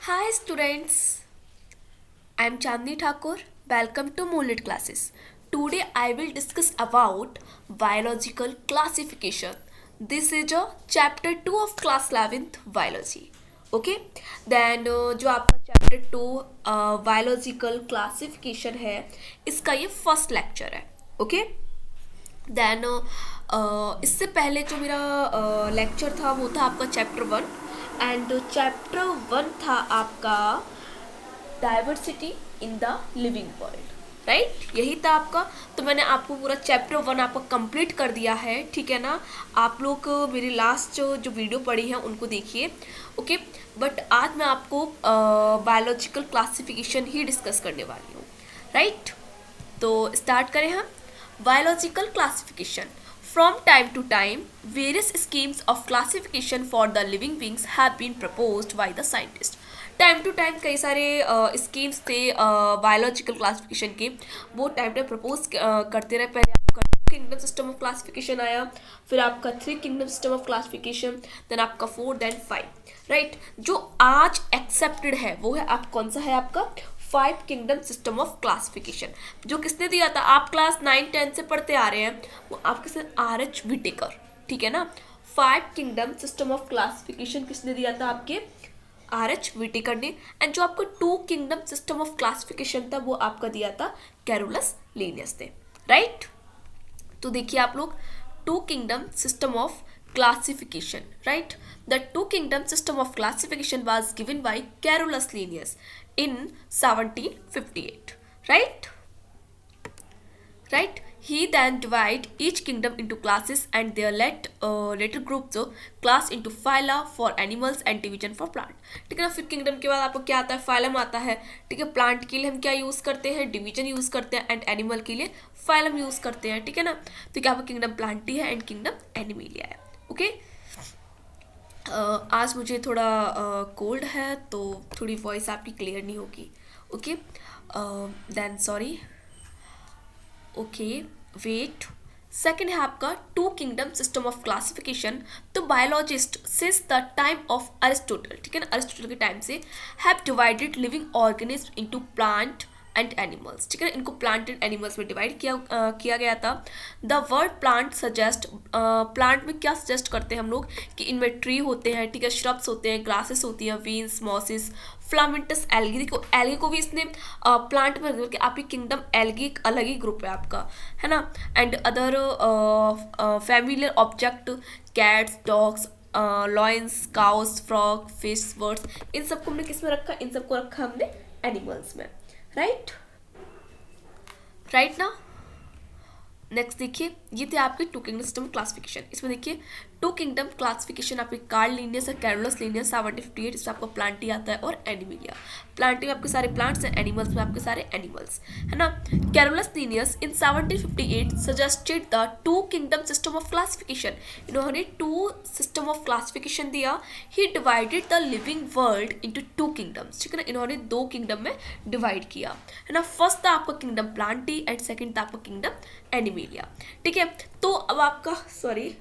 Hi students, I am Chandni Thakur. Welcome to Moonlit Classes. Today I will discuss about biological classification. This is a chapter 2 of class 11th biology. Okay, then जो आपका chapter 2 biological classification है इसका ये first lecture है. Okay, then इससे पहले जो मेरा लेक्चर था वो था आपका चैप्टर 1 एंड चैप्टर 1 था आपका diversity in the living world, right, यही था आपका। तो मैंने आपको पूरा चैप्टर 1 आपका कंप्लीट कर दिया है, ठीक है ना। आप लोग मेरी लास्ट जो वीडियो पढ़ी है उनको देखिए, ओके। बट आज मैं आपको बायोलॉजिकल क्लासिफिकेशन ही डिस्कस करने वाली हूँ, राइट। तो स्टार्ट करें हम। Biological classification. From time to time, various schemes of classification for the living beings have been proposed by the scientists. Time to time कई सारे स्कीम्स थे बायोलॉजिकल क्लासिफिकेशन के, वो टाइम टाइम प्रपोज करते रहे। पहले आपका two kingdom system of classification आया, फिर आपका three kingdom system of classification, then आपका फोर, देन फाइव, राइट। जो आज एक्सेप्टेड है वो है आप कौन सा है आपका five kingdom system of classification. जो किसने दिया था, आप क्लास 9-10 से पढ़ते आ रहे हैं, वो आपके साथ R.H. विटेकर, ठीक है ना। Five kingdom system of classification किसने दिया था, आपके R.H. विटेकर ने। एंड जो आपको two kingdom system of classification था वो आपका दिया था कैरोलस लिनियस ने, राइट। तो देखिए आप लोग, two kingdom system of classification, right? The two kingdom system of classification was given by Carolus Linnaeus in 1758, right? Right? He then divide each kingdom into classes and their later groups class into phyla for animals and division for plant. ठीक है ना। फिर kingdom के बाद आपको क्या आता है, फाइलम आता है, ठीक है। प्लांट के लिए हम क्या यूज़ करते हैं, डिवीजन यूज़ करते हैं, एंड एनिमल के लिए फाइलम यूज़ करते हैं, ठीक है ना। तो क्या आपका किंगडम प्लांटी है एंड किंगडम एनिमेलिया है, ओके। आज मुझे थोड़ा कोल्ड है तो थोड़ी वॉइस आपकी क्लियर नहीं होगी, okay. Then sorry, okay, wait. Second है आपका two kingdom system of classification. तो biologist since the time of Aristotle, ठीक है ना, अरिस्टोटल के टाइम से have divided living organism into plant and animals, ठीक है ना। इनको प्लांट एंड एनिमल्स में डिवाइड किया गया था। The word plant suggest, plant में क्या सजेस्ट करते हैं हम लोग कि इनमें ट्री होते हैं, ठीक है, श्रब्स होते हैं, ग्रासेस होती हैं, वीन्स, मॉसिस, फ्लामेंटस, एल्गी को, एल्गी को भी इसने प्लांट में कि आपकी किंगडम एल्गी एक अलग ही ग्रुप है आपका, है ना। And other familiar object, cats, dogs, lions, cows, frog, fish, birds, इन सबको हमने किस में रखा, इन सबको रखा हमने एनिमल्स में, राइट, राइट ना। नेक्स्ट देखिए, ये थे आपके टू किंगडम सिस्टम क्लासिफिकेशन। इसमें देखिए टू किंगडम क्लासिफिकेशन आपके कार्ल लिनियस और कैरोलस लिनियस 1758, इसमें आपको प्लांटी आता है और एनिमिलिया। प्लांटी में आपके सारे प्लांट्स हैं, एनिमल्स में आपके सारे एनिमल्स, है ना। Carolus Linnaeus in 1758 suggested the two kingdom system of classification. इन्होंने टू सिस्टम ऑफ क्लासिफिकेशन दिया। He divided the living world into two kingdoms, ठीक है ना। इन्होंने दो किंगडम में डिवाइड किया, है ना। फर्स्ट था आपका किंगडम प्लांटी एंड सेकेंड था आपका किंगडम एनिमिलिया, ठीक है। तो अब आपका सॉरी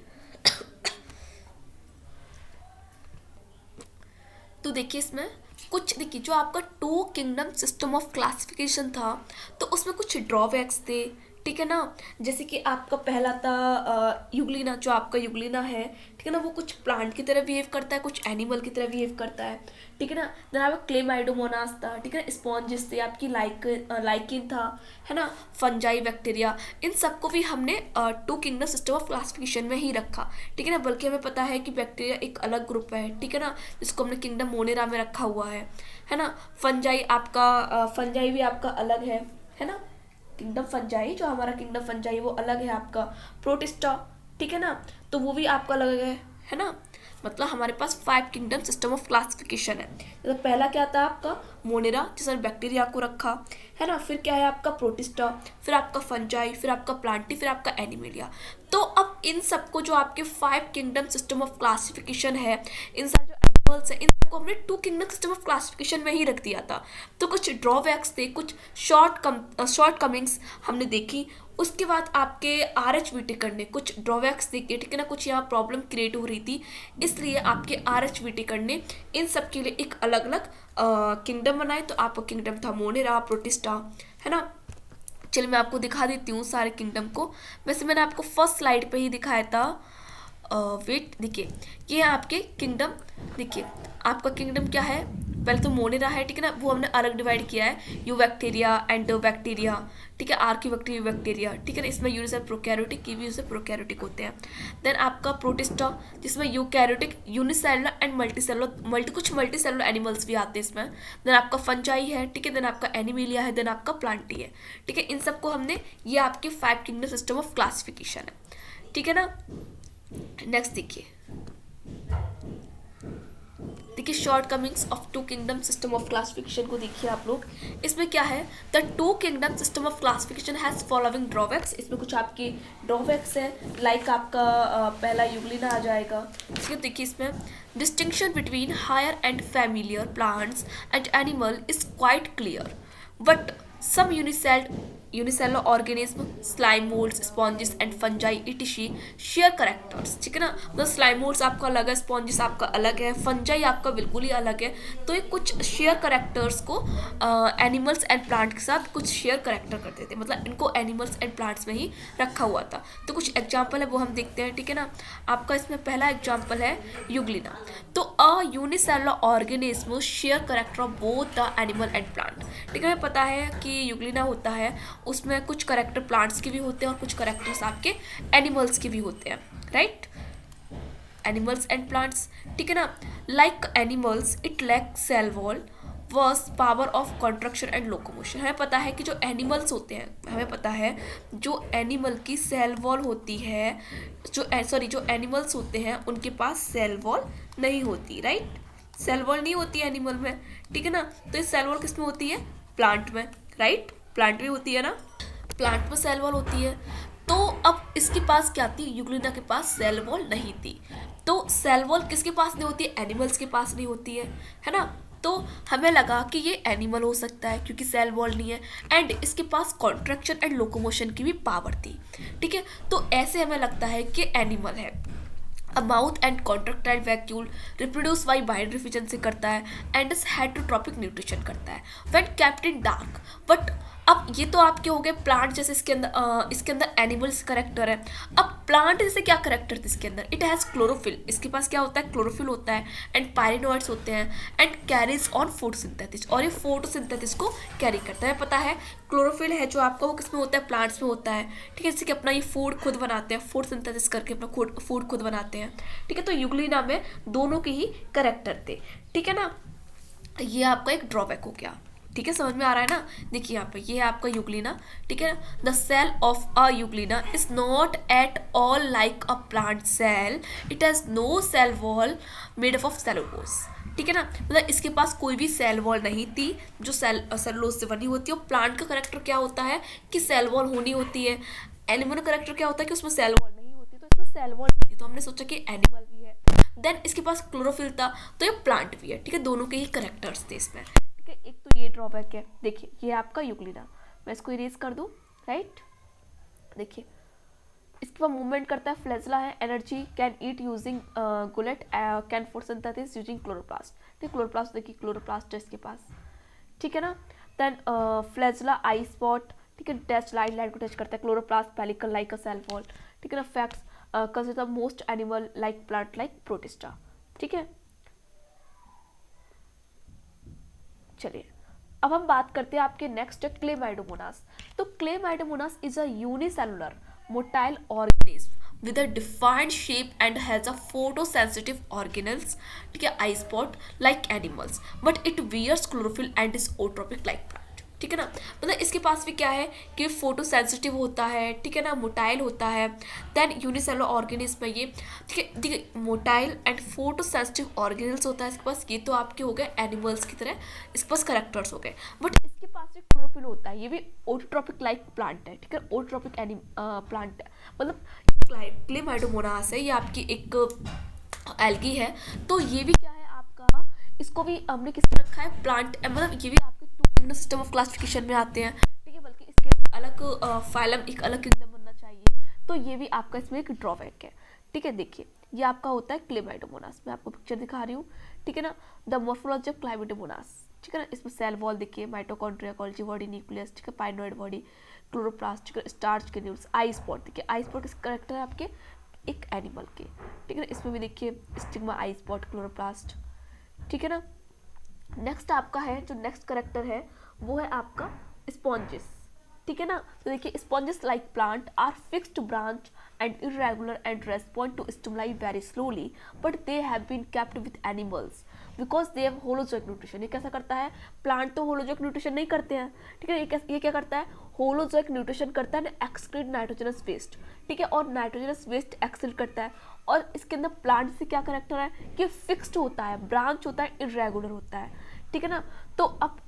तो देखिए इसमें कुछ, देखिए जो आपका two kingdom system of classification था तो उसमें कुछ ड्रॉबैक्स थे, ठीक है ना। जैसे कि आपका पहला था यूग्लिना, जो आपका यूग्लिना है, ठीक है ना, वो कुछ प्लांट की तरह बिहेव करता है, कुछ एनिमल की तरह बिहेव करता है, ठीक है ना। देन आपका क्लेमाइडोमोनास था, ठीक है ना, स्पॉन्जिस थे, आपकी लाइकिन था, है ना, फंजाई, बैक्टीरिया, इन सबको भी हमने two kingdom system of classification में ही रखा, ठीक है ना। बल्कि हमें पता है कि बैक्टीरिया एक अलग ग्रुप है, ठीक है ना, जिसको हमने किंगडम मोनेरा में रखा हुआ है ना। फंजाई आपका फंजाई भी आपका अलग है ना। किंगडम फंजाई, जो हमारा किंगडम फंजाई वो अलग है आपका। प्रोटिस्टा, ठीक है ना, तो वो भी आपका अलग है ना। मतलब हमारे पास five kingdom system of classification है। तो पहला क्या था आपका मोनेरा, जिसमें बैक्टीरिया को रखा, है ना। फिर क्या है आपका प्रोटिस्टा, फिर आपका फंजाई, फिर आपका प्लांटी, फिर आपका एनिमेलिया। तो अब इन सबको जो आपके five kingdom system of classification है, इन सब जो एनिमल्स है, इन सबको हमने two kingdom system of classification में ही रख दिया था। तो कुछ ड्रॉबैक्स थे, कुछ शॉर्ट कमिंग्स हमने देखी, उसके बाद आपके RHVT करने कुछ ड्रॉबैक्स दिखे, ठीक है ना, कुछ यहाँ प्रॉब्लम क्रिएट हो रही थी, इसलिए आपके RHVT करने इन सब के लिए एक अलग अलग किंगडम बनाए। तो आपका किंगडम था मोनेरा, प्रोटिस्टा, है ना। चलिए मैं आपको दिखा देती हूँ सारे किंगडम को। वैसे मैंने आपको फर्स्ट स्लाइड पे ही दिखाया था। वेट, देखिए ये है आपके किंगडम। देखिए आपका किंगडम क्या है, पहले तो मोनेरा है, ठीक है ना, वो हमने अलग डिवाइड किया है, यूबैक्टीरिया एंड बैक्टीरिया, ठीक है, आर्कियोबैक्टीरिया, बैक्टीरिया, ठीक है ना। इसमें यूनिसेल प्रोकैरियोटिक, कीवी प्रोकैरियोटिक होते हैं। देन आपका प्रोटिस्टा जिसमें यूकैरियोटिक, यूनिसेलुलर एंड मल्टीसेलुलर, कुछ मल्टीसेलुलर एनिमल्स भी आते हैं इसमें। देन आपका फंजाई है, ठीक है, देन आपका एनिमिलिया है, देन आपका प्लांटी है, ठीक है। इन सबको हमने, ये आपके 5 किंगडम सिस्टम ऑफ क्लासिफिकेशन है, ठीक है ना। नेक्स्ट देखिए shortcomings of 2 kingdom system of classification को देखिए आप लोग। इसमें क्या है, the 2 kingdom system of classification has following drawbacks. इसमें कुछ आपके ड्रॉबैक्स है, लाइक आपका पहला यूग्लिना आ जाएगा। ठीक है, देखिए इसमें distinction between higher and familiar plants and animal is quite clear, but some unicellular organism, slime molds, sponges and fungi etc share characters, ठीक है ना। मतलब slime molds आपका अलग है, sponges आपका अलग है, fungi आपका बिल्कुल ही अलग है। तो ये कुछ शेयर करेक्टर्स को एनिमल्स एंड प्लांट के साथ कुछ शेयर करेक्टर करते थे, मतलब इनको एनिमल्स एंड प्लांट्स में ही रखा हुआ था। तो कुछ एग्जाम्पल है वो हम देखते हैं, ठीक है ना। आपका इसमें पहला एग्जाम्पल है यूग्लिना। तो a unicellular organism share character of both the animal and plant, ठीक है। हमें पता है कि यूग्लिना होता है, उसमें कुछ करेक्टर प्लांट्स के भी होते हैं और कुछ करेक्टर्स आपके एनिमल्स के भी होते हैं, राइट। एनिमल्स एंड प्लांट्स, ठीक है ना। Like animals it lack cell wall verse power of contraction and locomotion. हमें पता है कि जो एनिमल्स होते हैं, हमें पता है जो एनिमल की सेल वॉल होती है, जो एनिमल्स होते हैं उनके पास सेल वॉल नहीं होती, राइट। सेल वॉल नहीं होती है एनिमल में, ठीक है ना। तो ये सेल वॉल किस में होती है, प्लांट में, राइट। प्लांट में होती है ना, प्लांट में सेल वॉल होती है। तो अब इसके पास क्या थी, यूग्लिना के पास सेल वॉल नहीं थी। तो सेल वॉल किसके पास नहीं होती है, एनिमल्स के पास नहीं होती है ना। तो हमें लगा कि ये एनिमल हो सकता है क्योंकि सेल वॉल नहीं है एंड इसके पास कॉन्ट्रैक्शन एंड लोकोमोशन की भी पावर थी, ठीक है। तो ऐसे हमें लगता है कि एनिमल है। A mouth and contractile vacuole reproduce by binary fission से करता है and is heterotrophic nutrition करता है when kept in dark। But अब ये तो आपके हो गए प्लांट जैसे, इसके अंदर एनिमल्स करेक्टर है। अब प्लांट जैसे क्या करेक्टर थे इसके अंदर, इट हैज़ क्लोरोफिल, इसके पास क्या होता है, क्लोरोफिल होता है एंड पायरिनोइड्स होते हैं एंड कैरीज ऑन फोटोसिंथेसिस, और ये फोटोसिंथेसिस को कैरी करता है। पता है क्लोरोफिल है जो आपका वो किस में होता है, प्लांट्स में होता है, ठीक है। जैसे कि अपना ये फूड खुद बनाते हैं, फोटोसिंथेसिस करके अपना फूड खुद बनाते हैं, ठीक है। तो यूग्लिना में दोनों के ही करेक्टर थे, ठीक है ना। ये आपका एक ड्रॉबैक हो गया, ठीक है, समझ में आ रहा है ना। देखिए यहाँ पे ये है आपका यूग्लिना, ठीक है। The cell of a Euglena is not at all like a plant cell, it has no cell wall made up of cellulose, ठीक है ना। मतलब इसके पास कोई भी सेल वॉल नहीं थी जो सेलुलोज से बनी होती है। और प्लांट का करेक्टर क्या होता है कि सेल वॉल होनी होती है। एनिमल का करेक्टर क्या होता है कि उसमें सेल वॉल नहीं होती, तो इसमें सेल वॉल नहीं थी, तो हमने सोचा कि एनिमल भी है। देन इसके पास क्लोरोफिल था, तो ये प्लांट भी है, ठीक है। दोनों के ही करेक्टर्स थे इसमें, ठीक है। एक तो ये ड्रॉबैक है, देखिए ये आपका यूग्लिना, मैं इसको इरेज कर दूं, राइट। देखिए इसके बाद मूवमेंट करता है, फ्लैजला है, energy can eat using gullet, can photosynthesis using chloroplast. ठीक, क्लोरोप्लास्ट देखिए, क्लोरोप्लास्ट है इसके पास, ठीक है ना। देन फ्लैजला आई स्पॉट, ठीक है, टच लाइट को टच करता है। Chloroplast pellicle like a cell wall, ठीक है ना। Facts consider most animal like plant like Protista, ठीक है। चलिए अब हम बात करते हैं आपके नेक्स्ट क्लेमाइडोमोनास। तो Chlamydomonas is a unicellular motile organism with a defined shape and has a photosensitive organelles, ठीक है, eye spot like animals, but it wears chlorophyll and is ootropic like plant, ठीक है ना। मतलब इसके पास भी क्या है कि फोटो सेंसिटिव होता है, ठीक है ना, मोटाइल होता है। देन यूनिसेलुलर ऑर्गेनिज्म है ये, ठीक है। देखिए motile and photo sensitive organelles होता है इसके पास। ये तो आपके हो गए एनिमल्स की तरह, इसके पास करेक्टर्स हो गए, बट इसके पास एक क्लोरोफिल होता है। ये भी ओटोट्रोपिक लाइक प्लांट है, ठीक है, ओटोट्रोपिक प्लांट है। मतलब क्लेमाइडोमोनास है, ये आपकी एक एल्गी है। तो ये भी क्या है आपका, इसको भी हमने किस रखा है, प्लांट, मतलब ये भी आपके 2 सिस्टम ऑफ क्लासिफिकेशन में आते हैं, ठीक है। बल्कि इसके अलग फाइलम, एक अलग किंगडम बनना चाहिए। तो ये भी आपका इसमें एक ड्रॉबैक है। ठीक है, देखिए ये आपका होता है क्लेमाइडोमोनास। मैं आपको पिक्चर दिखा रही हूँ। ठीक है ना, द मॉर्फोलॉजी ऑफ क्लेमाइडोमोनास। ठीक है ना, इसमें सेल वॉल देखिए, माइटोकॉन्ड्रिया, गोल्गी बॉडी, न्यूक्लियस, ठीक है, पाइनोइड बॉडी, क्लोरोप्लास्ट, ठीक है, स्टार्च के न्यूट्स, आई स्पॉट। देखिए आई स्पॉट किस करेक्टर है आपके, एक एनिमल के। ठीक है ना, इसमें भी देखिए स्टिग्मा, आई स्पॉट, क्लोरोप्लास्ट। ठीक है ना, नेक्स्ट आपका है जो नेक्स्ट करेक्टर है वो है आपका स्पॉन्जेस। ठीक है ना, तो देखिए sponges like plant are fixed branch and irregular and respond to stimuli very slowly, but they have been kept with animals because they have holozoic nutrition। ये कैसा करता है, प्लांट तो holozoic nutrition नहीं करते हैं। ठीक है, ये क्या करता है, holozoic nutrition करता है, एक्सक्रीट नाइट्रोजनस वेस्ट। ठीक है, और नाइट्रोजनस वेस्ट एक्सक्रीट करता है। और इसके अंदर प्लांट से क्या करेक्टर है कि फिक्स्ड होता है, ब्रांच होता है, इरेगुलर होता है। ठीक है ना, तो अब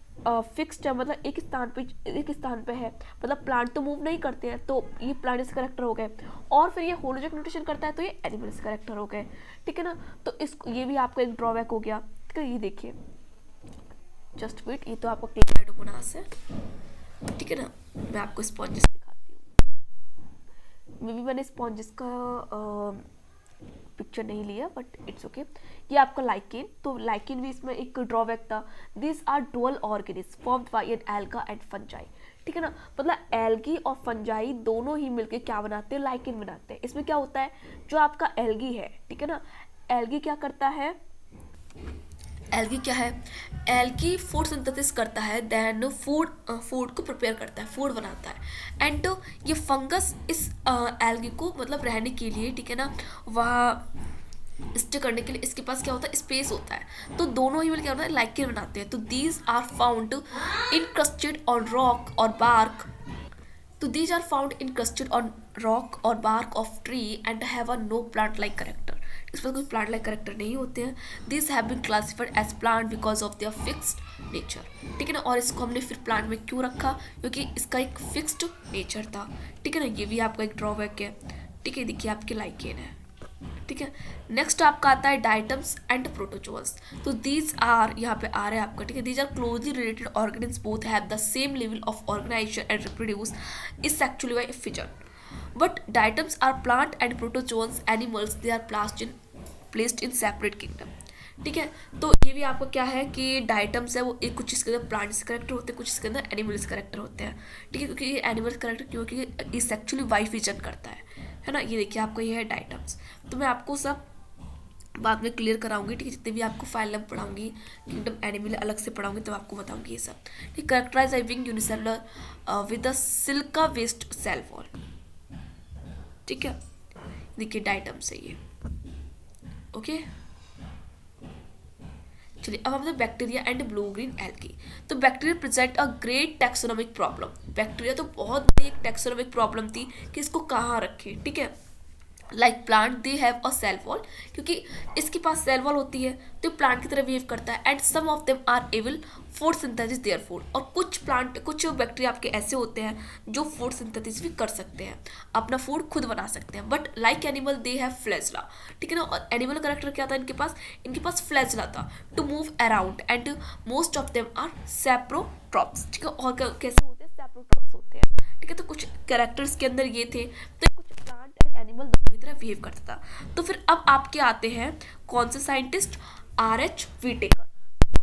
फिक्स्ड है मतलब एक स्थान पे है, मतलब प्लांट तो मूव नहीं करते हैं, तो ये प्लांट्स करेक्टर हो गए। और फिर ये होलोजोइक न्यूट्रिशन करता है, तो ये एनिमल्स करेक्टर हो गए। ठीक है ना, तो ये भी आपका एक ड्रॉबैक हो गया। ठीक है, ये देखिए जस्ट वेट, ये तो आपका क्लेमाइडोमोनास है। ठीक है ना, मैं आपको स्पॉन्जेस दिखाती हूँ। मे बी मैंने स्पॉन्जेस का पिक्चर नहीं लिया, बट इट्स ओके। ये आपका लाइकेन, तो लाइकेन भी इसमें एक ड्रॉबैक था। This are dual organism formed by an alga and fungi. ठीक है ना, मतलब एल्गी और फंजाई दोनों ही मिलके क्या बनाते हैं, लाइकेन बनाते हैं। इसमें क्या होता है, जो आपका एल्गी है, ठीक है ना, एल्गी क्या करता है, एल्गी क्या है, एल्गी फूड सिंथेसिस करता है, देन फूड को प्रिपेयर करता है, फूड बनाता है। एंड ये फंगस इस एल्गी को मतलब रहने के लिए, ठीक है ना, वहाँ स्टे करने के लिए इसके पास क्या होता है, स्पेस होता है। तो दोनों ही मिलकर क्या होता है, लाइकेन बनाते हैं। तो these are found incrusted on rock और बार्क। तो these are found encrusted on rock or bark of tree and have a no plant like character। इस पर कोई प्लांट लाइक करेक्टर नहीं होते हैं। These have been classified as plant because of their fixed nature। ठीक है ना, और इसको हमने फिर प्लांट में क्यों रखा, क्योंकि इसका एक फिक्स्ड नेचर था। ठीक है ना, ये भी आपका एक ड्रॉबैक है। ठीक है, देखिए आपके लाइकेन है। ठीक है, नेक्स्ट आपका आता है डाइटम्स एंड प्रोटोजोअल्स। तो दीज आर, यहाँ पे आ रहा है आपका, ठीक है, these are closely related organisms, both have the same level of organization and reproduce is sexually by fission. But diatoms are plant and protozoals animals, they are placed in separate kingdom. ठीक है, तो ये भी आपको क्या है कि diatoms है वो एक कुछ इसके अंदर प्लांट्स करेक्टर होते हैं, कुछ इसके अंदर एनिमल्स करेक्टर होते हैं। ठीक है, क्योंकि ये एनिमल्स करेक्टर क्योंकि ये सेक्सुअली बाइफिजन करता है ना। ये देखिए आपको ये है डाइटम्स। तो मैं आपको सब बाद में क्लियर कराऊंगी। ठीक है, जितने भी आपको फाइल में पढ़ाऊंगी, किंगडम एनिमल अलग से पढ़ाऊंगी, तब आपको बताऊंगी ये सब। ठीक, characterize being unicellular with the silica waste cell wall. ठीक है, देखिए डाइटम्स है ये। ओके, चलिए अब हम bacteria and blue green algae. तो bacteria present a great taxonomic problem. Bacteria तो बहुत बड़ी एक टैक्सोनॉमिक प्रॉब्लम थी कि इसको कहाँ रखें। ठीक है, like plant they have a cell wall, क्योंकि इसके पास सेल वॉल होती है तो प्लांट की तरह बिहेव करता है। And some of them are able food synthesis their food. और कुछ बैक्टीरिया आपके ऐसे होते हैं जो फूड सिंथेसिस भी कर सकते हैं, अपना फूड खुद बना सकते हैं। But like animal they have flagella. ठीक है ना, और एनिमल करेक्टर क्या था इनके पास फ्लैजला था to move around. And most of them are saprotrophs. ठीक है, और कैसे होते हैं, सैप्रोट्रॉप्स होते हैं। ठीक है, तो कुछ कैरेक्टर्स के अंदर ये थे, तो कुछ प्लांट एंड एनिमल दोनों की तरह बिहेव करता था। तो फिर अब आपके आते हैं कौन से scientist, R.H. Whittaker.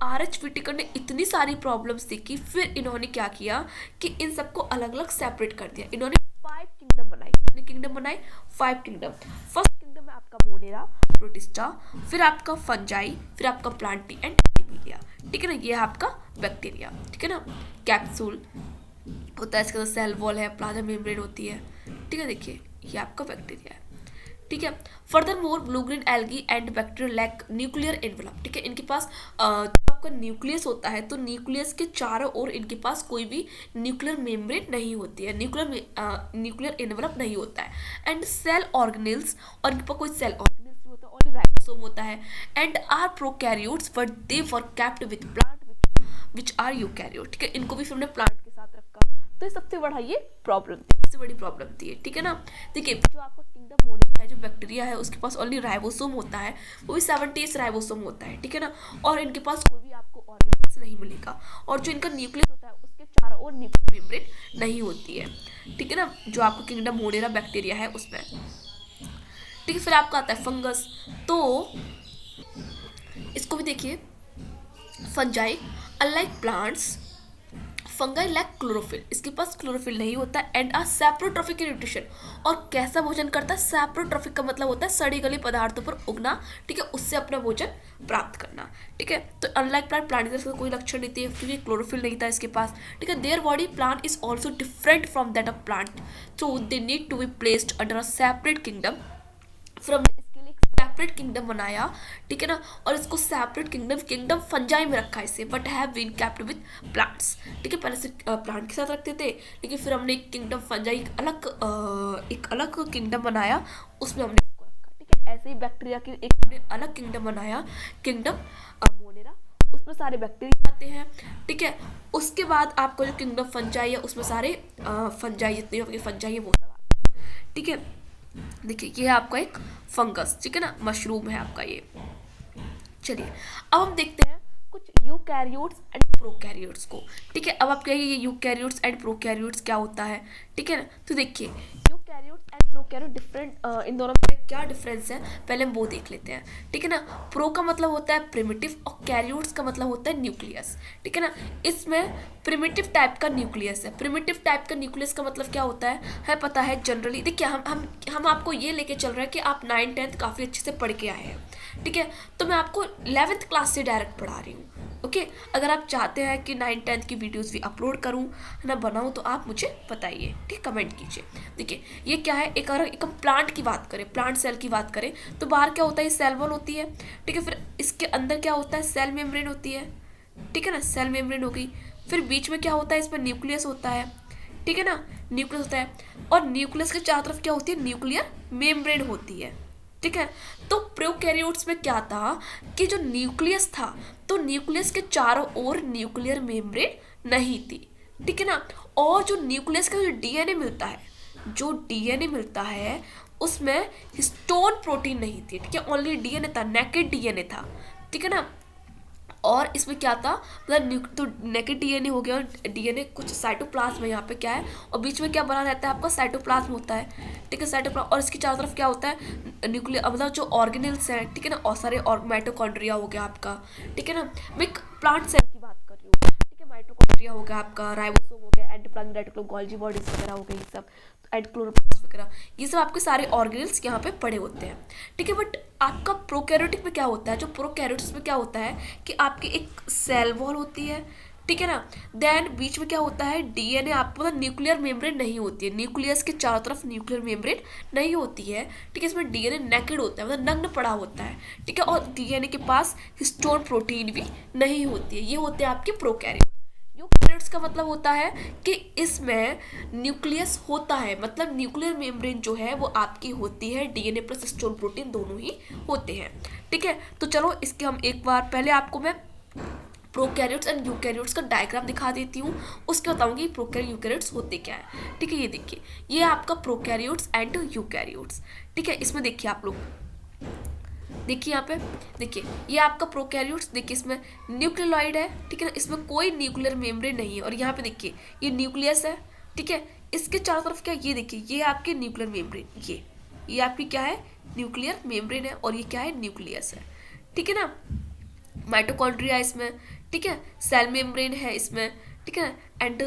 R.H. Whittaker ने इतनी सारी प्रॉब्लम्स देखी, फिर इन्होंने क्या किया कि इन सबको अलग अलग सेपरेट कर दिया। इन्होंने 5 किंगडम बनाई। कितने किंगडम बनाए, 5 किंगडम। फर्स्ट किंगडम में आपका मोनेरा, प्रोटिस्टा, फिर आपका फंजाई, फिर आपका प्लांटी एंड एनिमिलिया। ठीक है ना, ये है आपका बैक्टीरिया। ठीक है ना, कैप्सूल होता है, इसके अंदर सेल वॉल है, प्लाज्मा मेम्ब्रेन होती है। ठीक है, देखिए ये आपका बैक्टीरिया है। ठीक है, furthermore blue green algae and bacteria lack nuclear envelope. ठीक है, इनके पास आपका न्यूक्लियस होता है, तो न्यूक्लियस के चारों ओर इनके पास कोई भी न्यूक्लियर मेम्ब्रेन नहीं होती है, न्यूक्लियर एनवेलप नहीं होता है। एंड सेल ऑर्गेनेल्स, और इनके पास कोई सेल ऑर्गेनेल्स नहीं होता, ओनली राइबोसोम होता है। And are prokaryotes but they were kept with plant which are eukaryote. ठीक है, इनको भी फिर हमने प्लांट के साथ रखा। तो ये सबसे बड़ा ये प्रॉब्लम थी, सबसे बड़ी प्रॉब्लम थी। ठीक है ना, देखिए जो आपका किंगडम मोनेरा है, जो बैक्टीरिया है, उसके पास ओनली राइबोसोम होता है, वो भी 70 राइबोसोम होता है। ठीक है ना, और इनके पास कोई भी आपको ऑर्गेनेल्स नहीं मिलेगा। और जो इनका न्यूक्लियस होता है उसके चारों और न्यूक्लियर मेम्ब्रेन नहीं होती है, ठीक है ना, जो आपका किंगडम मोनेरा बैक्टीरिया है उसमें, ठीक है। फिर आपका आता है फंगस। तो इसको भी देखिए, fungi unlike plants, fungi lack chlorophyll, इसके पास क्लोरोफिल नहीं होता एंड आ सैप्रोट्रोफिक न्यूट्रिशन, और कैसा भोजन करता है, सैप्रोट्रोफिक का मतलब होता है सड़ी गली पदार्थों पर उगना, ठीक है, उससे अपना भोजन प्राप्त करना, ठीक है। तो अनलाइक प्लांट, प्लांट का कोई लक्षण नहीं थी क्योंकि क्लोरोफिल नहीं था इसके पास, ठीक है। Their body plant is also different from that of plant, so they need to be placed under a separate kingdom from, इसके लिए सेपरेट किंगडम बनाया, ठीक है ना, और इसको सेपरेट किंगडम फंजाई में रखा इसे, but have been kept with plants, ठीक है। पहले से प्लांट के साथ रखते थे, लेकिन फिर हमने एक किंगडम फंजाई, एक अलग किंगडम बनाया, उसमें हमने इसको रखा, ठीक है। ऐसे ही बैक्टीरिया की एक हमने अलग किंगडम बनाया, किंगडम मोनेरा, उसमें सारे बैक्टीरिया आते हैं, ठीक है। उसके बाद आपका जो किंगडम फंजाई है उसमें सारे फंजाई, जितने फंजाई है वो सब आते हैं, ठीक है। देखिए ये है आपका एक फंगस, ठीक है ना, मशरूम है आपका ये। चलिए अब हम देखते हैं कुछ यूकैरियोट्स एंड प्रोकैरियोट्स को, ठीक है। अब आप कहिए ये यूकैरियोट्स एंड प्रोकैरियोट्स क्या होता है, ठीक है ना। तो देखिए यूकैरियोट्स एंड प्रोकैरियोट डिफरेंट, इन दोनों में क्या डिफरेंस है पहले हम वो देख लेते हैं, ठीक है ना। प्रो का मतलब होता है प्रिमिटिव और कैरियोट्स का मतलब होता है न्यूक्लियस, ठीक है ना। इसमें प्रिमिटिव टाइप का न्यूक्लियस है। प्रिमिटिव टाइप का न्यूक्लियस का मतलब क्या होता है पता है जनरली। देखिए हम आपको ये लेके चल रहे हैं कि आप 9th-10th काफ़ी अच्छे से पढ़ के आए हैं, ठीक है, तो मैं आपको 11th क्लास से डायरेक्ट पढ़ा रही हूँ, ओके। अगर आप चाहते हैं कि 9th-10th की वीडियोस भी अपलोड करूँ, है ना, बनाऊँ, तो आप मुझे बताइए, ठीक, कमेंट कीजिए। देखिए ये क्या है, एक अगर एक हम प्लांट की बात करें, प्लांट सेल की बात करें, तो बाहर क्या होता है, सेल वॉल होती है, ठीक है। फिर इसके अंदर क्या होता है, सेल मेम्ब्रेन होती है, ठीक है ना, सेल मेम्ब्रेन हो गई। फिर बीच में क्या होता है, इसमें न्यूक्लियस होता है, ठीक है ना, न्यूक्लियस होता है, और न्यूक्लियस के चारों तरफ क्या होती है, न्यूक्लियर मेम्ब्रेन होती है, ठीक है। तो प्रोकैरियोट्स में क्या था कि जो न्यूक्लियस था, तो न्यूक्लियस के चारों ओर न्यूक्लियर मेम्ब्रेन नहीं थी, ठीक है ना। और जो न्यूक्लियस का जो डीएनए मिलता है, जो डीएनए मिलता है उसमें हिस्टोन प्रोटीन नहीं थी, ठीक है, ओनली डीएनए था, नेकेड डीएनए था, ठीक है ना। और इसमें क्या था, मतलब तो नेकेड डीएनए हो गया, और डीएनए कुछ साइटोप्लाज्म है यहाँ पे क्या है, और बीच में क्या बना रहता है आपका, साइटोप्लाज्म होता है, ठीक है, साइटोप्लाज्म। और इसकी चारों तरफ क्या होता है, न्यूक्लियर, मतलब जो ऑर्गेनेल्स हैं, ठीक है ना, और सारे और माइटोकॉन्ड्रिया हो गया आपका, ठीक है ना। मैं एक प्लांट सेल की बात कर रही हूँ, ठीक है, माइटोकॉन्ड्रिया हो गया आपका, राइबोसोम हो गया, एंडोप्लाज्मिक रेटिकुलम, गोल्गी बॉडीज वगैरह हो गई, ये सब एंडोक्लोरोप्लास्ट वगैरह, ये सब आपके सारे ऑर्गेनल्स यहाँ पे पड़े होते हैं, ठीक है। बट आपका प्रोकैरियोटिक में क्या होता है, जो प्रोकैरियोट्स में क्या होता है कि आपकी एक सेल वॉल होती है, ठीक है ना, देन बीच में क्या होता है, डीएनए, आपको मतलब न्यूक्लियर मेम्ब्रेन नहीं होती है, न्यूक्लियस के चारों तरफ न्यूक्लियर मेम्ब्रेन नहीं होती है, ठीक है। इसमें डीएनए नेकेड होता है, मतलब नग्न पड़ा होता है, ठीक है, और डीएनए के पास हिस्टोन प्रोटीन भी नहीं होती है, ये होते हैं आपके प्रोकैरियोट। यूकैरियोट्स का मतलब होता है कि इसमें न्यूक्लियस होता है, मतलब न्यूक्लियर मेम्ब्रेन जो है वो आपकी होती है, डीएनए प्लस हिस्टोन प्रोटीन दोनों ही होते हैं, ठीक है। तो चलो इसके हम एक बार पहले आपको मैं प्रोकैरियोट्स एंड यूकैरियोट्स का डायग्राम दिखा देती हूँ, उसके बताऊंगी प्रोकैरियोट यूकैरियोट्स होते क्या है, ठीक है। ये देखिए, ये आपका प्रोकैरियोट्स एंड यूकैरियोट्स, ठीक है। इसमें देखिए आप लोग, देखिए यहाँ पे, देखिए ये आपका प्रोकैरियोट्स, देखिए इसमें न्यूक्लियोलाइड है, ठीक है ना, इसमें कोई न्यूक्लियर मेम्ब्रेन नहीं है, और यहाँ पे देखिए ये न्यूक्लियस है, ठीक है। इसके चारों तरफ क्या, ये देखिए ये आपके न्यूक्लियर मेम्ब्रेन, ये आपकी क्या है, न्यूक्लियर मेम्ब्रेन है, और ये क्या है, न्यूक्लियस है, ठीक है ना। माइटोकॉन्ड्रिया इसमें, ठीक है, सेल मेम्ब्रेन है इसमें, ठीक है, एंड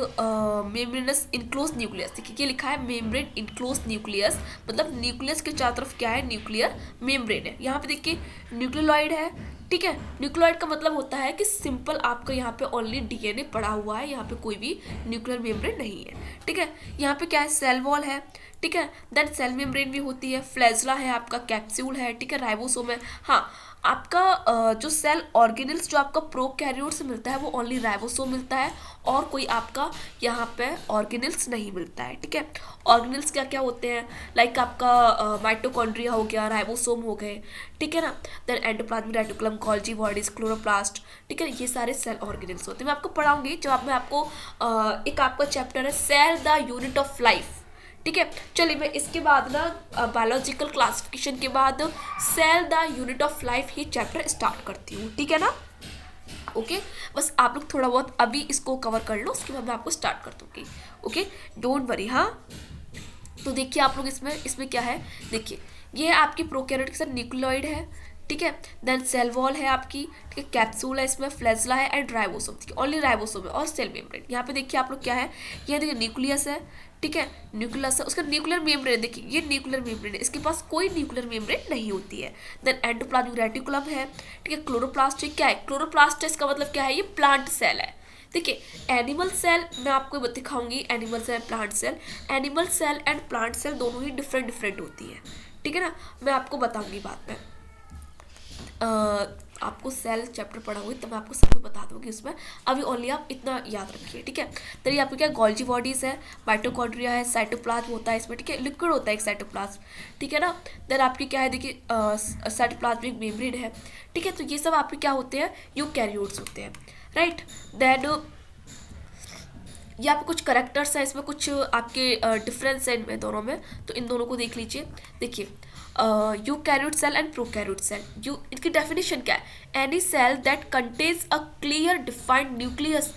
मेम्ब्रेनस इनक्लोज न्यूक्लियस, देखिए ये लिखा है मेम्ब्रेन इनक्लोज न्यूक्लियस, मतलब न्यूक्लियस के चारों तरफ क्या है, न्यूक्लियर मेम्ब्रेन है। यहाँ पे देखिए न्यूक्लियोलाइड है, ठीक है। न्यूक्लियोलाइड का मतलब होता है कि सिंपल आपका यहाँ पे ओनली डीएनए पड़ा हुआ है, यहाँ पे कोई भी न्यूक्लियर मेम्ब्रेन नहीं है, ठीक है। यहाँ पे क्या है, सेल वॉल है, ठीक है, देन सेल मेम्ब्रेन भी होती है, फ्लैजला है आपका, कैप्सूल है, ठीक है, राइबोसोम है। हाँ, आपका जो सेल ऑर्गेनल्स जो आपका प्रोकैरियोट से मिलता है वो ओनली राइबोसोम मिलता है, और कोई आपका यहाँ पे ऑर्गेनल्स नहीं मिलता है, ठीक है। ऑर्गेनल्स क्या क्या होते हैं, लाइक आपका माइटोकॉन्ड्रिया हो गया, राइबोसोम हो गए, ठीक है ना, then endoplasmic reticulum, Golgi bodies, chloroplast, ठीक है, ये सारे सेल ऑर्गेनल्स होते हैं। मैं आपको पढ़ाऊंगी जब मैं आपको एक आपका चैप्टर है cell the unit of life, ठीक है। चलिए मैं इसके बाद ना बायोलॉजिकल क्लासिफिकेशन के बाद cell the unit of life ही चैप्टर स्टार्ट करती हूँ, ठीक है ना। ओके बस आप लोग थोड़ा बहुत अभी इसको कवर कर लो, उसके बाद मैं आपको स्टार्ट कर दूँगी। Okay don't worry. हाँ तो देखिए आप लोग इसमें क्या है, देखिए ये है आपकी प्रोकैरियोट के साथ न्यूक्लियोइड है, ठीक है। देन सेल वॉल है आपकी, ठीक है, कैप्सूल है, इसमें फ्लैजला है एंड राइबोसोम, ठीक है, ओनली राइबोसोम है और सेल मेम्ब्रेन। यहाँ पे देखिए आप लोग क्या है, ये देखिए न्यूक्लियस है, ठीक है, न्यूक्लियस है, उसका न्यूक्लियर मेम्ब्रेन देखिए, ये न्यूक्लियर मेम्ब्रेन है, इसके पास कोई न्यूक्लियर मेम्ब्रेन नहीं होती है। देन एंडोप्लाज्मिक रेटिकुलम है, ठीक है, क्लोरोप्लास्ट क्या है, क्लोरोप्लास्ट इसका मतलब क्या है, ये प्लांट सेल है। देखिए एनिमल सेल मैं आपको दिखाऊंगी, animal cell plant cell, animal cell and plant cell दोनों ही डिफरेंट डिफरेंट होती है, ठीक है ना, मैं आपको बताऊंगी बाद में। आपको सेल चैप्टर पढ़ा हुई तो मैं आपको सब कुछ बता दूंगी उसमें, अभी ओनली आप इतना याद रखिए, ठीक है। तो ये आपको क्या गोल्जी बॉडीज है, माइटोकॉन्ड्रिया है, साइटोप्लाज्म होता है इसमें, ठीक है, लिक्विड होता है एक साइटोप्लाज्म, ठीक है ना। देन आपकी क्या है, देखिए साइटोप्लाज्मिक मेम्ब्रेन है, ठीक है। तो ये सब आपके क्या होते हैं, यूकैरियोट्स होते हैं, राइट। देन यहाँ पे कुछ करेक्टर्स हैं, इसमें कुछ आपके डिफरेंस है इनमें दोनों में, तो इन दोनों को देख लीजिए। देखिए eukaryote cell and prokaryote cell, you इनकी डेफिनेशन क्या है, any cell that contains a clear defined nucleus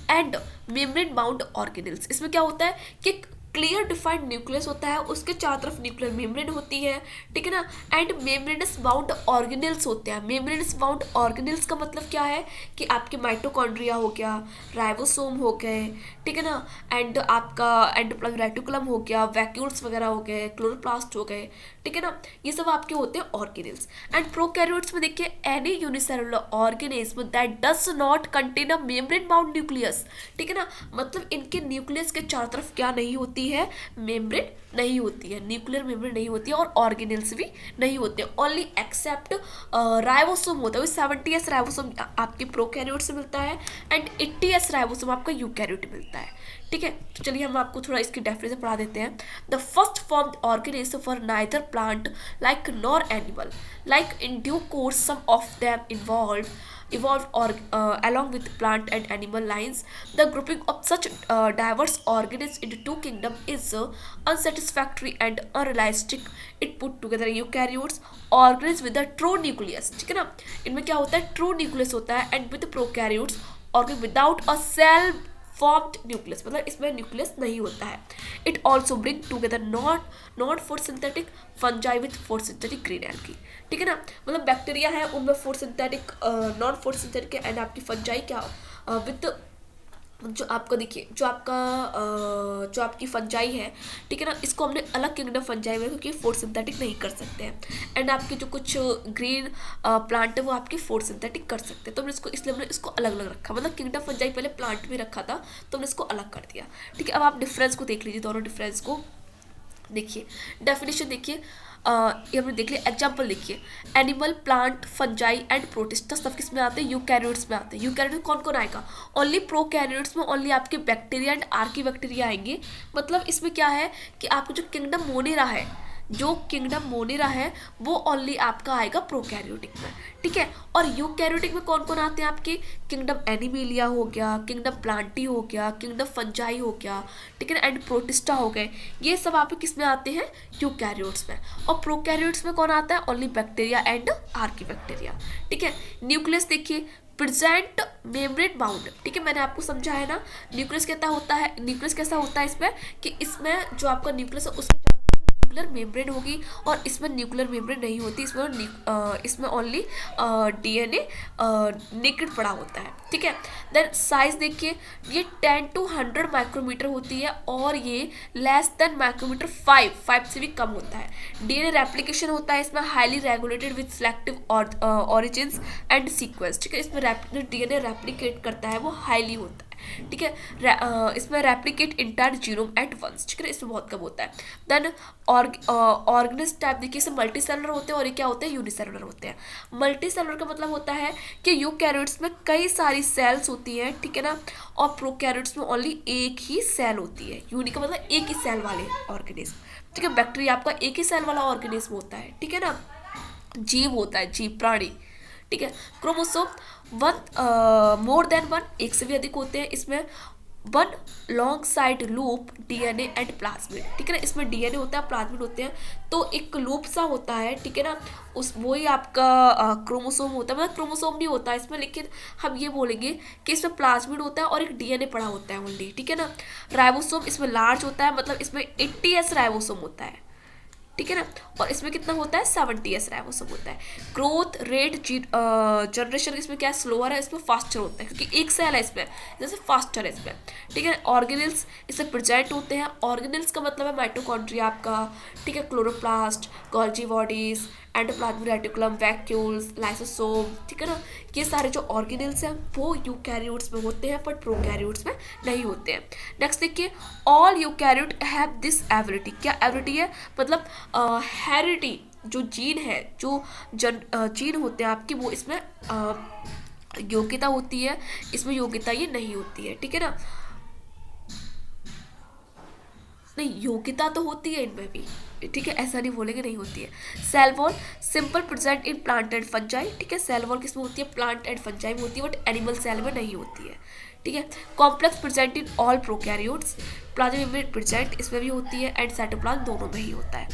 and membrane bound organelles. इसमें क्या होता है कि क्लियर डिफाइंड न्यूक्लियस होता है, उसके चारों तरफ न्यूक्लियर मेम्ब्रेन होती है, ठीक है ना, एंड मेम्ब्रेनस बाउंड ऑर्गेनेल्स होते हैं। मेम्ब्रेनस बाउंड ऑर्गेनेल्स का मतलब क्या है कि आपके माइटोकॉन्ड्रिया हो गया, राइबोसोम हो गए, ठीक है ना, एंड आपका एंडोप्लाज्मिक रेटिकुलम हो गया, वैक्यूल्स वगैरह हो गए, क्लोरोप्लास्ट हो गए, ठीक है ना, ये सब आपके होते हैं ऑर्गेनेल्स। एंड प्रोकैरियोट्स में देखिए any unicellular organism that does not contain a membrane bound nucleus, ठीक है ना, मतलब इनके न्यूक्लियस के चारों तरफ क्या नहीं होती है, मेम्ब्रेन नहीं होती है, न्यूक्लियर मेम्ब्रेन नहीं होती है और ऑर्गेनेल्स भी नहीं होते, ओनली एक्सेप्ट राइबोसोम होता है। 70s राइबोसोम आपके प्रोकैरियोट से मिलता है एंड 80s राइबोसोम आपका यूकैरियोट मिलता है, ठीक है। तो चलिए हम आपको थोड़ा इसकी डेफिनेशन पढ़ा देते हैं। The first formed organism for neither plant like nor animal, like in due course some of them evolved or along with plant and animal lines. The grouping of such diverse organisms into two kingdoms is unsatisfactory and unrealistic. It put together eukaryotes organisms with a true nucleus, ठीक है ना, इनमें क्या होता है, true nucleus होता है, and with prokaryotes organisms without a cell formed nucleus, मतलब इसमें न्यूक्लियस नहीं होता है। It also bring together not photosynthetic fungi with photosynthetic green algae, ठीक है ना, मतलब बैक्टीरिया है उनमें फोटोसिंथेटिक नॉन फोटोसिंथेटिक एंड आपकी फंजाई क्या विथ जो आपका देखिए जो आपकी फंजाई है, ठीक है ना, इसको हमने अलग किंगडम फंजाई में, क्योंकि फोटोसिंथेटिक नहीं कर सकते हैं, एंड आपके जो कुछ ग्रीन प्लांट है वो आपके फोटोसिंथेटिक कर सकते हैं, तो हमने इसको इसलिए हमने इसको अलग अलग रखा, मतलब किंगडम फंजाई पहले प्लांट में रखा था तो हमने इसको अलग कर दिया, ठीक है। अब आप डिफरेंस को देख लीजिए, दोनों डिफरेंस को देखिए, डेफिनेशन देखिए, ये हमने देख लिया, एग्जाम्पल देखिए, animal plant fungi and protista सब किस में आते हैं, यूकैरियोट्स में आते हैं। यूकैरियोट में कौन कौन आएगा, ओनली प्रोकैरियोट्स में ओनली आपके बैक्टीरिया एंड आर्की बैक्टीरिया आएंगे, मतलब इसमें क्या है कि आपको जो किंगडम मोनेरा है, जो किंगडम मोनेरा है वो ओनली आपका आएगा प्रोकैरियोटिक में, ठीक है। और यूकैरियोटिक में कौन कौन आते हैं आपके, किंगडम एनिमेलिया हो गया, किंगडम प्लांटी हो गया, किंगडम फंजाई हो गया, ठीक है ना, एंड प्रोटिस्टा हो गए, ये सब आपके किस में आते हैं, यूकैरियोट्स में। और प्रोकैरियोट्स में कौन आता है, only bacteria and Archie bacteria, ठीक है। न्यूक्लियस देखिए, प्रेजेंट मेम्ब्रेन बाउंड, ठीक है, मैंने आपको समझा है ना, न्यूक्लियस कैसा होता है, न्यूक्लियस कैसा होता है इसमें कि इसमें जो आपका न्यूक्लियस है उसके न्यूक्लियर मेम्ब्रेन होगी और इसमें न्यूक्लियर मेम्ब्रेन नहीं होती, इसमें ओनली डीएनए नेकेड पड़ा होता है, ठीक है। देन साइज देखिए, ये 10 to 100 माइक्रोमीटर होती है और ये लेस देन माइक्रोमीटर 5 से भी कम होता है। डीएनए रेप्लिकेशन होता है इसमें, highly regulated with selective origins and sequence, ठीक है, इसमें डीएनए रेप्लिकेट करता है वो हाईली होता है, ठीक है। इसमें replicate entire genome at once, ठीक है, इसमें बहुत कम होता है। देन ऑर्गेनिज्म टाइप देखिए, इसमें मल्टी सेलुलर होते हैं और ये क्या होते हैं, यूनिसेलुलर होते हैं। मल्टी सेलुलर का मतलब होता है कि यूकैरियोट्स में कई सारी सेल्स होती हैं, ठीक है ना, और प्रोकैरियोट्स में ओनली एक ही सेल होती है। यूनि का मतलब एक ही सेल वाले ऑर्गेनिज्म, ठीक है। बैक्टीरिया आपका एक ही सेल वाला ऑर्गेनिज्म होता है, ठीक है ना, जीव होता है, जीव प्राणी, ठीक है। क्रोमोसोम मोर देन वन, एक से भी अधिक होते हैं इसमें। One long side loop DNA and plasmid, ठीक है ना, इसमें डीएनए होता है, प्लाज्मिड होते हैं, तो एक लूप सा होता है, ठीक है ना, उस वही आपका क्रोमोसोम होता है, मतलब क्रोमोसोम नहीं होता है इसमें, लेकिन हम ये बोलेंगे कि इसमें प्लाज्मिड होता है और एक डीएनए पड़ा होता है ओनली, ठीक है ना। राइबोसोम इसमें लार्ज होता है, मतलब इसमें 80S राइबोसोम होता है, ठीक है ना, और इसमें कितना होता है 70S राइबोसोम होता है। ग्रोथ रेट जनरेशन इसमें क्या स्लोअर है, इसमें फास्टर होता है, क्योंकि एक सेल है इसमें, जैसे फास्टर है इसमें, ठीक है। ऑर्गेनेल्स इसमें प्रेजेंट होते हैं, ऑर्गेनेल्स का मतलब है माइटोकॉन्ड्रिया आपका, ठीक है, chloroplast, Golgi bodies, endoplasmic reticulum, vacuoles, lysosome, ठीक है ना, ये सारे जो ऑर्गेनेल्स हैं वो यूकैरियोट्स में होते हैं, बट प्रोकैरियोट्स में नहीं होते हैं। नेक्स्ट देखिए, all eukaryote have this ability, क्या एबिलिटी है, मतलब हेरिडिटी, जो जीन है, जो जीन होते हैं आपकी, वो इसमें योग्यता होती है, इसमें योग्यता ये नहीं होती है, ठीक है ना, नहीं योग्यता तो होती है इनमें भी, ठीक है, ऐसा नहीं बोलेंगे नहीं होती है। Cell wall simple present in plant and fungi, ठीक है, सेल वॉल किसमें होती है, प्लांट एंड फंजाई में होती है, बट एनिमल सेल में नहीं होती है, ठीक है। Complex present in all prokaryotes, plasma membrane present इसमें भी होती है, एंड साइटोप्लाज्म दोनों में ही होता है,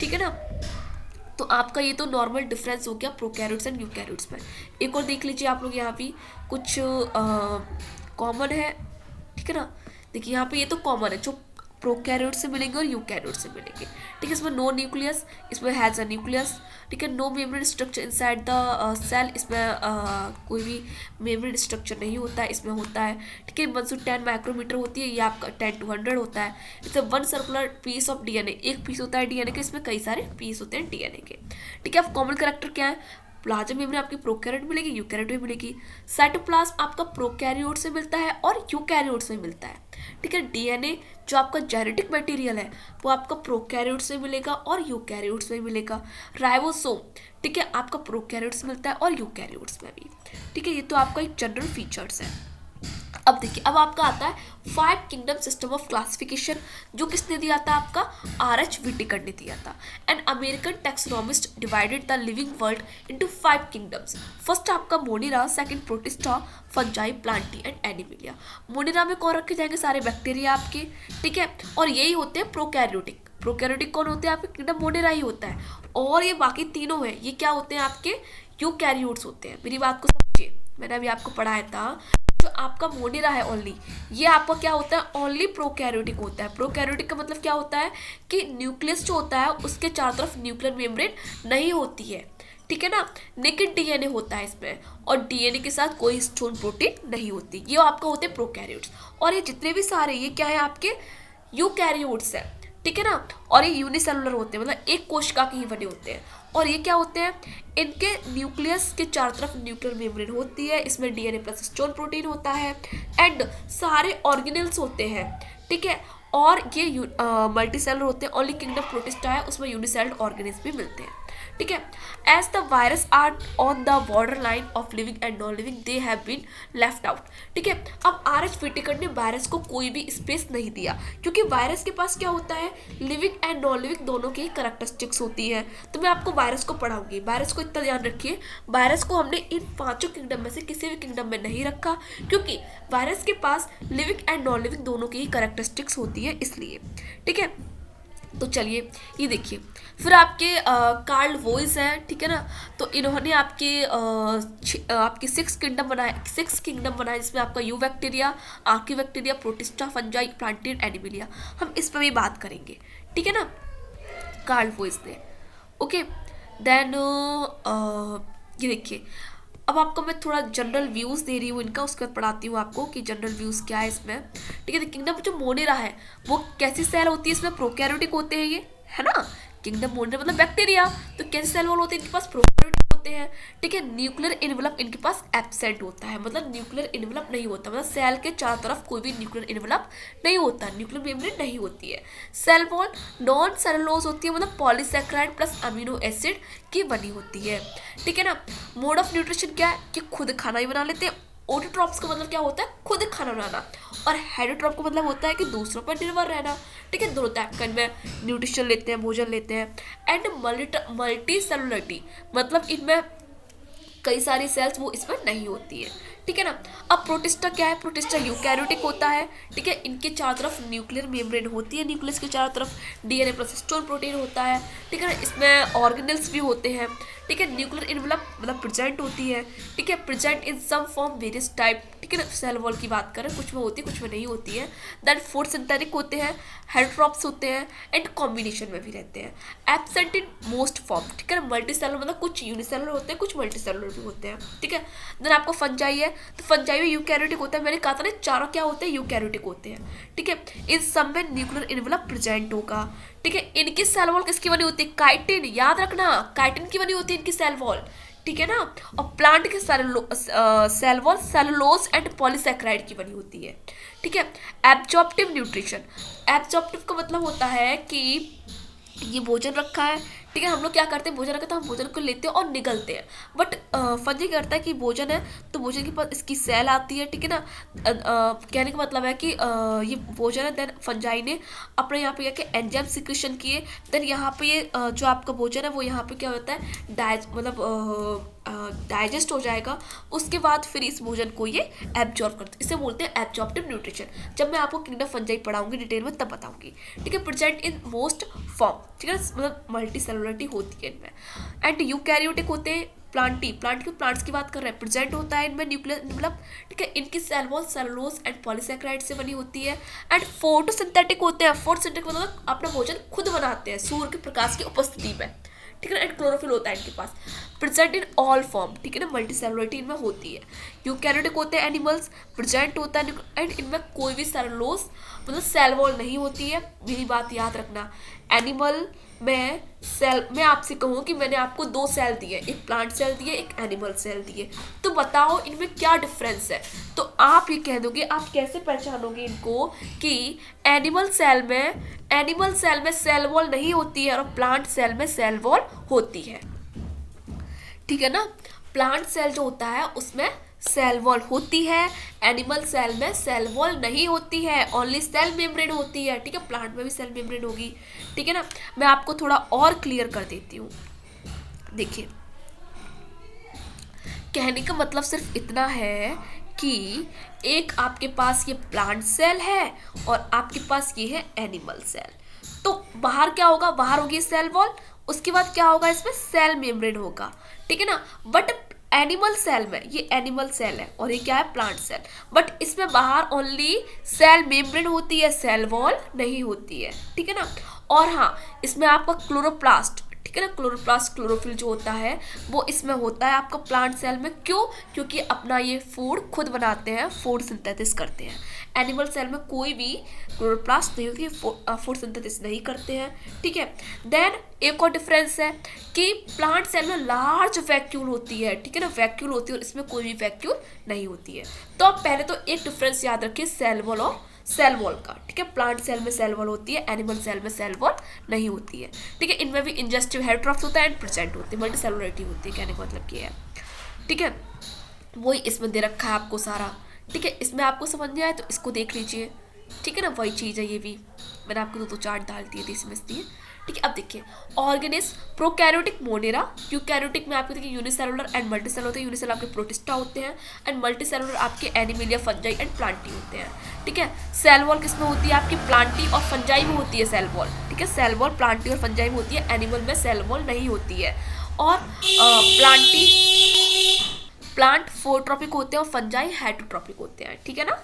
ठीक है ना। तो आपका ये तो नॉर्मल डिफरेंस हो गया प्रोकैरियोट्स एंड यूकैरियोट्स में। एक और देख लीजिए आप लोग, यहाँ पे कुछ कॉमन है, ठीक है ना, देखिए यहाँ पे ये तो कॉमन है, जो प्रोकैरियोट से मिलेंगे और यूकैरियोट से मिलेंगे, ठीक है। इसमें नो न्यूक्लियस, इसमें हैज अ न्यूक्लियस, ठीक है। No membrane structure inside the cell, इसमें कोई भी मेम्ब्रेन स्ट्रक्चर नहीं होता है, इसमें होता है, ठीक है। 1 to 10 माइक्रोमीटर होती है, ये आपका 10 to 100 होता है। इसमें 1 सर्कुलर पीस ऑफ डीएनए, एक पीस होता है डीएनए के, इसमें कई सारे पीस होते हैं डीएनए के, ठीक है। अब कॉमन कैरेक्टर क्या है, प्लाज्मा मेम्ब्रेन आपकी प्रोकैरियोट मिलेगी, यूकैरियोट भी मिलेगी। साइटोप्लाज्म आपका प्रोकैरियोट से मिलता है और यूकैरियोट से मिलता है, ठीक है। डीएनए जो आपका जेनेटिक मटेरियल है वो आपका प्रोकैरियोट से मिलेगा और यूकैरियोट से मिलेगा। राइबोसोम, ठीक है, आपका प्रोकैरियोट से मिलता है और यूकैरियोट्स में भी, ठीक है। ये तो आपका एक जनरल फीचर्स है। अब देखिए, अब आपका आता है 5 किंगडम सिस्टम ऑफ क्लासिफिकेशन, जो किसने दिया था, आपका R.H. व्हिटेकर ने दिया था। An American taxonomist divided the living world into 5 kingdoms. First आपका Monera, second Protista, fungi, Plantae and Animalia. Monera में कौन रखे जाएंगे, सारे बैक्टीरिया आपके, ठीक है, और यही होते हैं प्रोकैरियोटिक। प्रोकैरियोटिक कौन होते हैं आपके, किंगडम मोनिरा ही होता है, और ये बाकी तीनों है, ये क्या होते हैं आपके, यूकैरियोट्स होते हैं। मेरी बात को समझिए, मैंने अभी आपको पढ़ाया था, जो आपका मोनिरा है ओनली, ये आपका क्या होता है, ओनली प्रोकैरियोटिक होता है। प्रोकैरियोटिक का मतलब क्या होता है कि न्यूक्लियस जो होता है उसके चारों तरफ न्यूक्लियर मेम्ब्रेन नहीं होती है, ठीक है ना, नेकेड डीएनए होता है इसमें, और डीएनए के साथ कोई स्टोन प्रोटीन नहीं होती, ये आपका होते हैं प्रोकैरियोट्स। और ये जितने भी सारे ये क्या है आपके यूकैरियोट्स है, ठीक है ना, और ये यूनिसेलुलर होते हैं, मतलब एक कोशिका के ही बने होते हैं। और ये क्या होते हैं, इनके न्यूक्लियस के चारों तरफ न्यूक्लियर मेम्ब्रेन होती है, इसमें डीएनए प्लस स्टोन प्रोटीन होता है, एंड सारे ऑर्गेनेल्स होते हैं, ठीक है। और ये मल्टीसेलुलर होते हैं, ओनली किंगडम प्रोटिस्टा है, उसमें यूनिसेलुलर ऑर्गेनेल्स भी मिलते हैं, ठीक है। As the virus are on the border line of living and non living, they have been left out, ठीक है। अब R.H. व्हिटेकर ने वायरस को कोई भी स्पेस नहीं दिया, क्योंकि वायरस के पास क्या होता है, लिविंग एंड नॉन लिविंग दोनों की कैरेक्टरिस्टिक्स होती है। तो मैं आपको वायरस को पढ़ाऊंगी, वायरस को इतना ध्यान रखिए, वायरस को हमने इन 5 किंगडम में से किसी भी किंगडम में नहीं रखा, क्योंकि वायरस के पास लिविंग एंड नॉन लिविंग दोनों की ही कैरेक्टरिस्टिक्स होती है, इसलिए, ठीक है। तो चलिए ये देखिए, फिर आपके कार्ल वोइस हैं, ठीक है ना, तो इन्होंने आपकी 6 किंगडम बनाए, जिसमें आपका you bacteria, Archie bacteria, protista, fungi, Plantae and Animalia, हम इस पर भी बात करेंगे, ठीक है ना, कार्ल वोइस ने, ओके। देन ये देखिए, अब आपको मैं थोड़ा जनरल व्यूज़ दे रही हूँ इनका, उसके बाद पढ़ाती हूँ आपको कि जनरल व्यूज़ क्या है इसमें, ठीक है। किंगडम जो मोनेरा है वो कैसी सेल होती है, इसमें प्रोकैरियोटिक होते हैं ये, है ना, किंगडम मोनेरा मतलब बैक्टीरिया, तो कैसे सेल वॉल होते हैं, इनके पास प्रोकैरियोटिक होते हैं, ठीक है। न्यूक्लियर इनवेलप इनके पास एब्सेंट होता है, मतलब न्यूक्लियर इनवेलप नहीं होता, मतलब सेल के चारों तरफ कोई भी न्यूक्लियर इनवेलप नहीं होता, न्यूक्लियर मेम्ब्रेन नहीं होती है। सेल वॉल नॉन सेलुलोज होती है, मतलब पॉलीसैकेराइड प्लस अमीनो एसिड की बनी होती है, ठीक है ना। मोड ऑफ न्यूट्रिशन क्या है कि खुद खाना ही बना लेते हैं। ऑटोट्रॉप्स का मतलब क्या होता है, खुद खाना बनाना, और हेटरोट्रॉप का मतलब होता है कि दूसरों पर निर्भर रहना, ठीक है। दोनों टाइप का इनमें न्यूट्रिशन लेते हैं, भोजन लेते हैं। एंड मल्टी सेलुलरिटी, मतलब इनमें कई सारी सेल्स वो इसमें नहीं होती है, ठीक है ना। अब प्रोटिस्टा क्या है, प्रोटिस्टा यूकैरियोटिक होता है, ठीक है। इनके चारों तरफ न्यूक्लियर मेम्ब्रेन होती है, न्यूक्लियस के चारों तरफ डीएनए प्लस हिस्टोन प्रोटीन होता है, ठीक है ना। इसमें ऑर्गेनेल्स भी होते हैं, ठीक है। न्यूक्लियर इनवेलप मतलब प्रेजेंट होती है, ठीक है। Present in some form various type, ठीक है ना। सेल वॉल की बात करें, कुछ में होती है कुछ में नहीं होती है। देन फोटोसिंथेटिक होते हैं, हेटेरोट्रॉप्स होते हैं एंड कॉम्बिनेशन में भी रहते हैं। एब्सेंट इन मोस्ट फॉर्म, ठीक है ना। मल्टी सेलुलर मतलब कुछ यूनिसेलुलर होते हैं, कुछ मल्टी सेलुलर भी होते हैं, ठीक है। देन आपको फंजाई है, तो फंजाई में यूकैरियोटिक होता है, मैंने कहा था ना चारों क्या होते हैं, यूकैरियोटिक होते हैं, ठीक है। इन सब में न्यूक्लियर इनवेलप प्रेजेंट होगा, ठीक है। इनकी सेल वॉल किसकी बनी होती है, काइटिन, याद रखना काइटिन की बनी होती है इनकी सेल वॉल, ठीक है ना। और प्लांट के cell wall cellulose and polysaccharide की बनी होती है, ठीक है। एब्जॉर्प्टिव न्यूट्रिशन, एब्जॉर्प्टिव का मतलब होता है कि ये भोजन रखा है, ठीक है। हम लोग क्या करते हैं, भोजन रखा तो हम भोजन को लेते हैं और निगलते हैं, बट फंजी क्या करता है कि भोजन है तो भोजन के पास इसकी सेल आती है, ठीक है ना। कहने का मतलब है कि ये भोजन है, देन फंजाई ने अपने यहाँ पे क्या एंजाइम सिक्रेशन किए, देन यहाँ पे ये जो आपका भोजन है वो यहाँ पे क्या होता है डाइजेस्ट हो जाएगा, उसके बाद फिर इस भोजन को ये एब्जॉर्ब करते हैं, इसे बोलते हैं एब्जॉर्प्टिव न्यूट्रिशन। जब मैं आपको किंगडम फंजाई पढ़ाऊंगी डिटेल में तब बताऊंगी, ठीक है। प्रेजेंट इन मोस्ट फॉर्म, ठीक है, मतलब मल्टी सेलुलरिटी होती है इनमें। एंड यूकैरियोटिक होते हैं, प्लांट्स की बात कर रहे हैं, प्रेजेंट होता है इनमें न्यूक्लियर मतलब, ठीक है। इनकी cell wall cellulose and polysaccharide से बनी होती है। एंड फोटोसिंथेटिक होते हैं, फोटोसिंथेटिक मतलब अपना भोजन खुद बनाते हैं सूर्य के प्रकाश की उपस्थिति में, ठीक है ना। एंड क्लोरोफिल होता है इनके पास। प्रेजेंट इन ऑल फॉर्म, ठीक है ना, मल्टी सेलुलरिटी इनमें होती है। यूकैरियोटिक होते हैं एनिमल्स, प्रेजेंट होता है एंड इनमें कोई भी सेलुलोज मतलब सेल वॉल नहीं होती है, मेरी बात याद रखना। एनिमल में सेल, मैं आपसे कहूँ कि मैंने आपको दो सेल दिए, एक प्लांट सेल दिए एक एनिमल सेल दिए, तो बताओ इनमें क्या डिफरेंस है। तो आप ये कह दोगे, आप कैसे पहचानोगे इनको कि एनिमल सेल में सेल वॉल नहीं होती है और प्लांट सेल में सेल वॉल होती है, ठीक है ना। प्लांट सेल जो होता है उसमें सेल वॉल होती है, एनिमल सेल में सेल वॉल नहीं होती है, ओनली सेल मेम्ब्रेन होती है, ठीक है। प्लांट में भी सेल मेम्ब्रेन होगी, ठीक है ना। मैं आपको थोड़ा और क्लियर कर देती हूँ, देखिए कहने का मतलब सिर्फ इतना है कि एक आपके पास ये प्लांट सेल है और आपके पास ये है एनिमल सेल, तो बाहर क्या होगा, बाहर होगी सेल वॉल, उसके बाद क्या होगा, इसमें सेल मेम्ब्रेन होगा, ठीक है ना। बट एनिमल सेल में, ये एनिमल सेल है और ये क्या है, प्लांट सेल, बट इसमें बाहर ओनली सेल मेम्ब्रेन होती है, सेल वॉल नहीं होती है, ठीक है ना। और हाँ, इसमें आपका क्लोरोप्लास्ट, ठीक है ना, क्लोरोप्लास्ट क्लोरोफिल जो होता है वो इसमें होता है आपका प्लांट सेल में। क्यों, क्योंकि अपना ये फूड खुद बनाते हैं, फूड सिंथेसिस करते हैं। एनिमल सेल में कोई भी क्लोरोप्लास्ट नहीं होगी, फूड सिंथेसिस नहीं करते हैं, ठीक है। देन एक और डिफरेंस है कि प्लांट सेल में लार्ज वैक्यूल होती है, ठीक है ना, वैक्यूल होती है और इसमें कोई भी वैक्यूल नहीं होती है। तो आप पहले तो एक डिफरेंस याद रखिए सेल वॉल और सेल वॉल का, ठीक है। प्लांट सेल में सेल वॉल होती है, एनिमल सेल में सेल वॉल नहीं होती है, ठीक है। इनमें भी इंजेस्टिव हेटेरोट्रॉप्स होता है एंड प्रेजेंट होती है, मल्टी सेलुलरिटी होती है, कहने का मतलब ये है, ठीक है। वही इसमें दे रखा है आपको सारा, ठीक है। इसमें आपको समझ में आए तो इसको देख लीजिए, ठीक है ना, वही चीज़ है ये भी, मैंने आपको दो चार्ट डाल दिए थे इसमें दिए, ठीक है। अब देखिए ऑर्गेनिज्म, प्रोकैरियोटिक मोनेरा, यूकैरियोटिक में आपको देखिए यूनिसेलुलर एंड मल्टी सेलुलर होते हैं, यूनिसेलुलर आपके प्रोटिस्टा होते हैं एंड मल्टी सेलुलर आपके एनिमलिया, फंजाई एंड प्लांटी होते हैं, ठीक है। सेल वॉल किसमें होती है, आपकी प्लांटी और फंजाई में होती है सेल वॉल, ठीक है। सेल वॉल प्लांटी और फंजाई में होती है, एनिमल में सेल वॉल नहीं होती है। और प्लांट फोटोट्रॉपिक होते हैं और फंजाई हेटेरोट्रॉपिक होते हैं, ठीक है ना।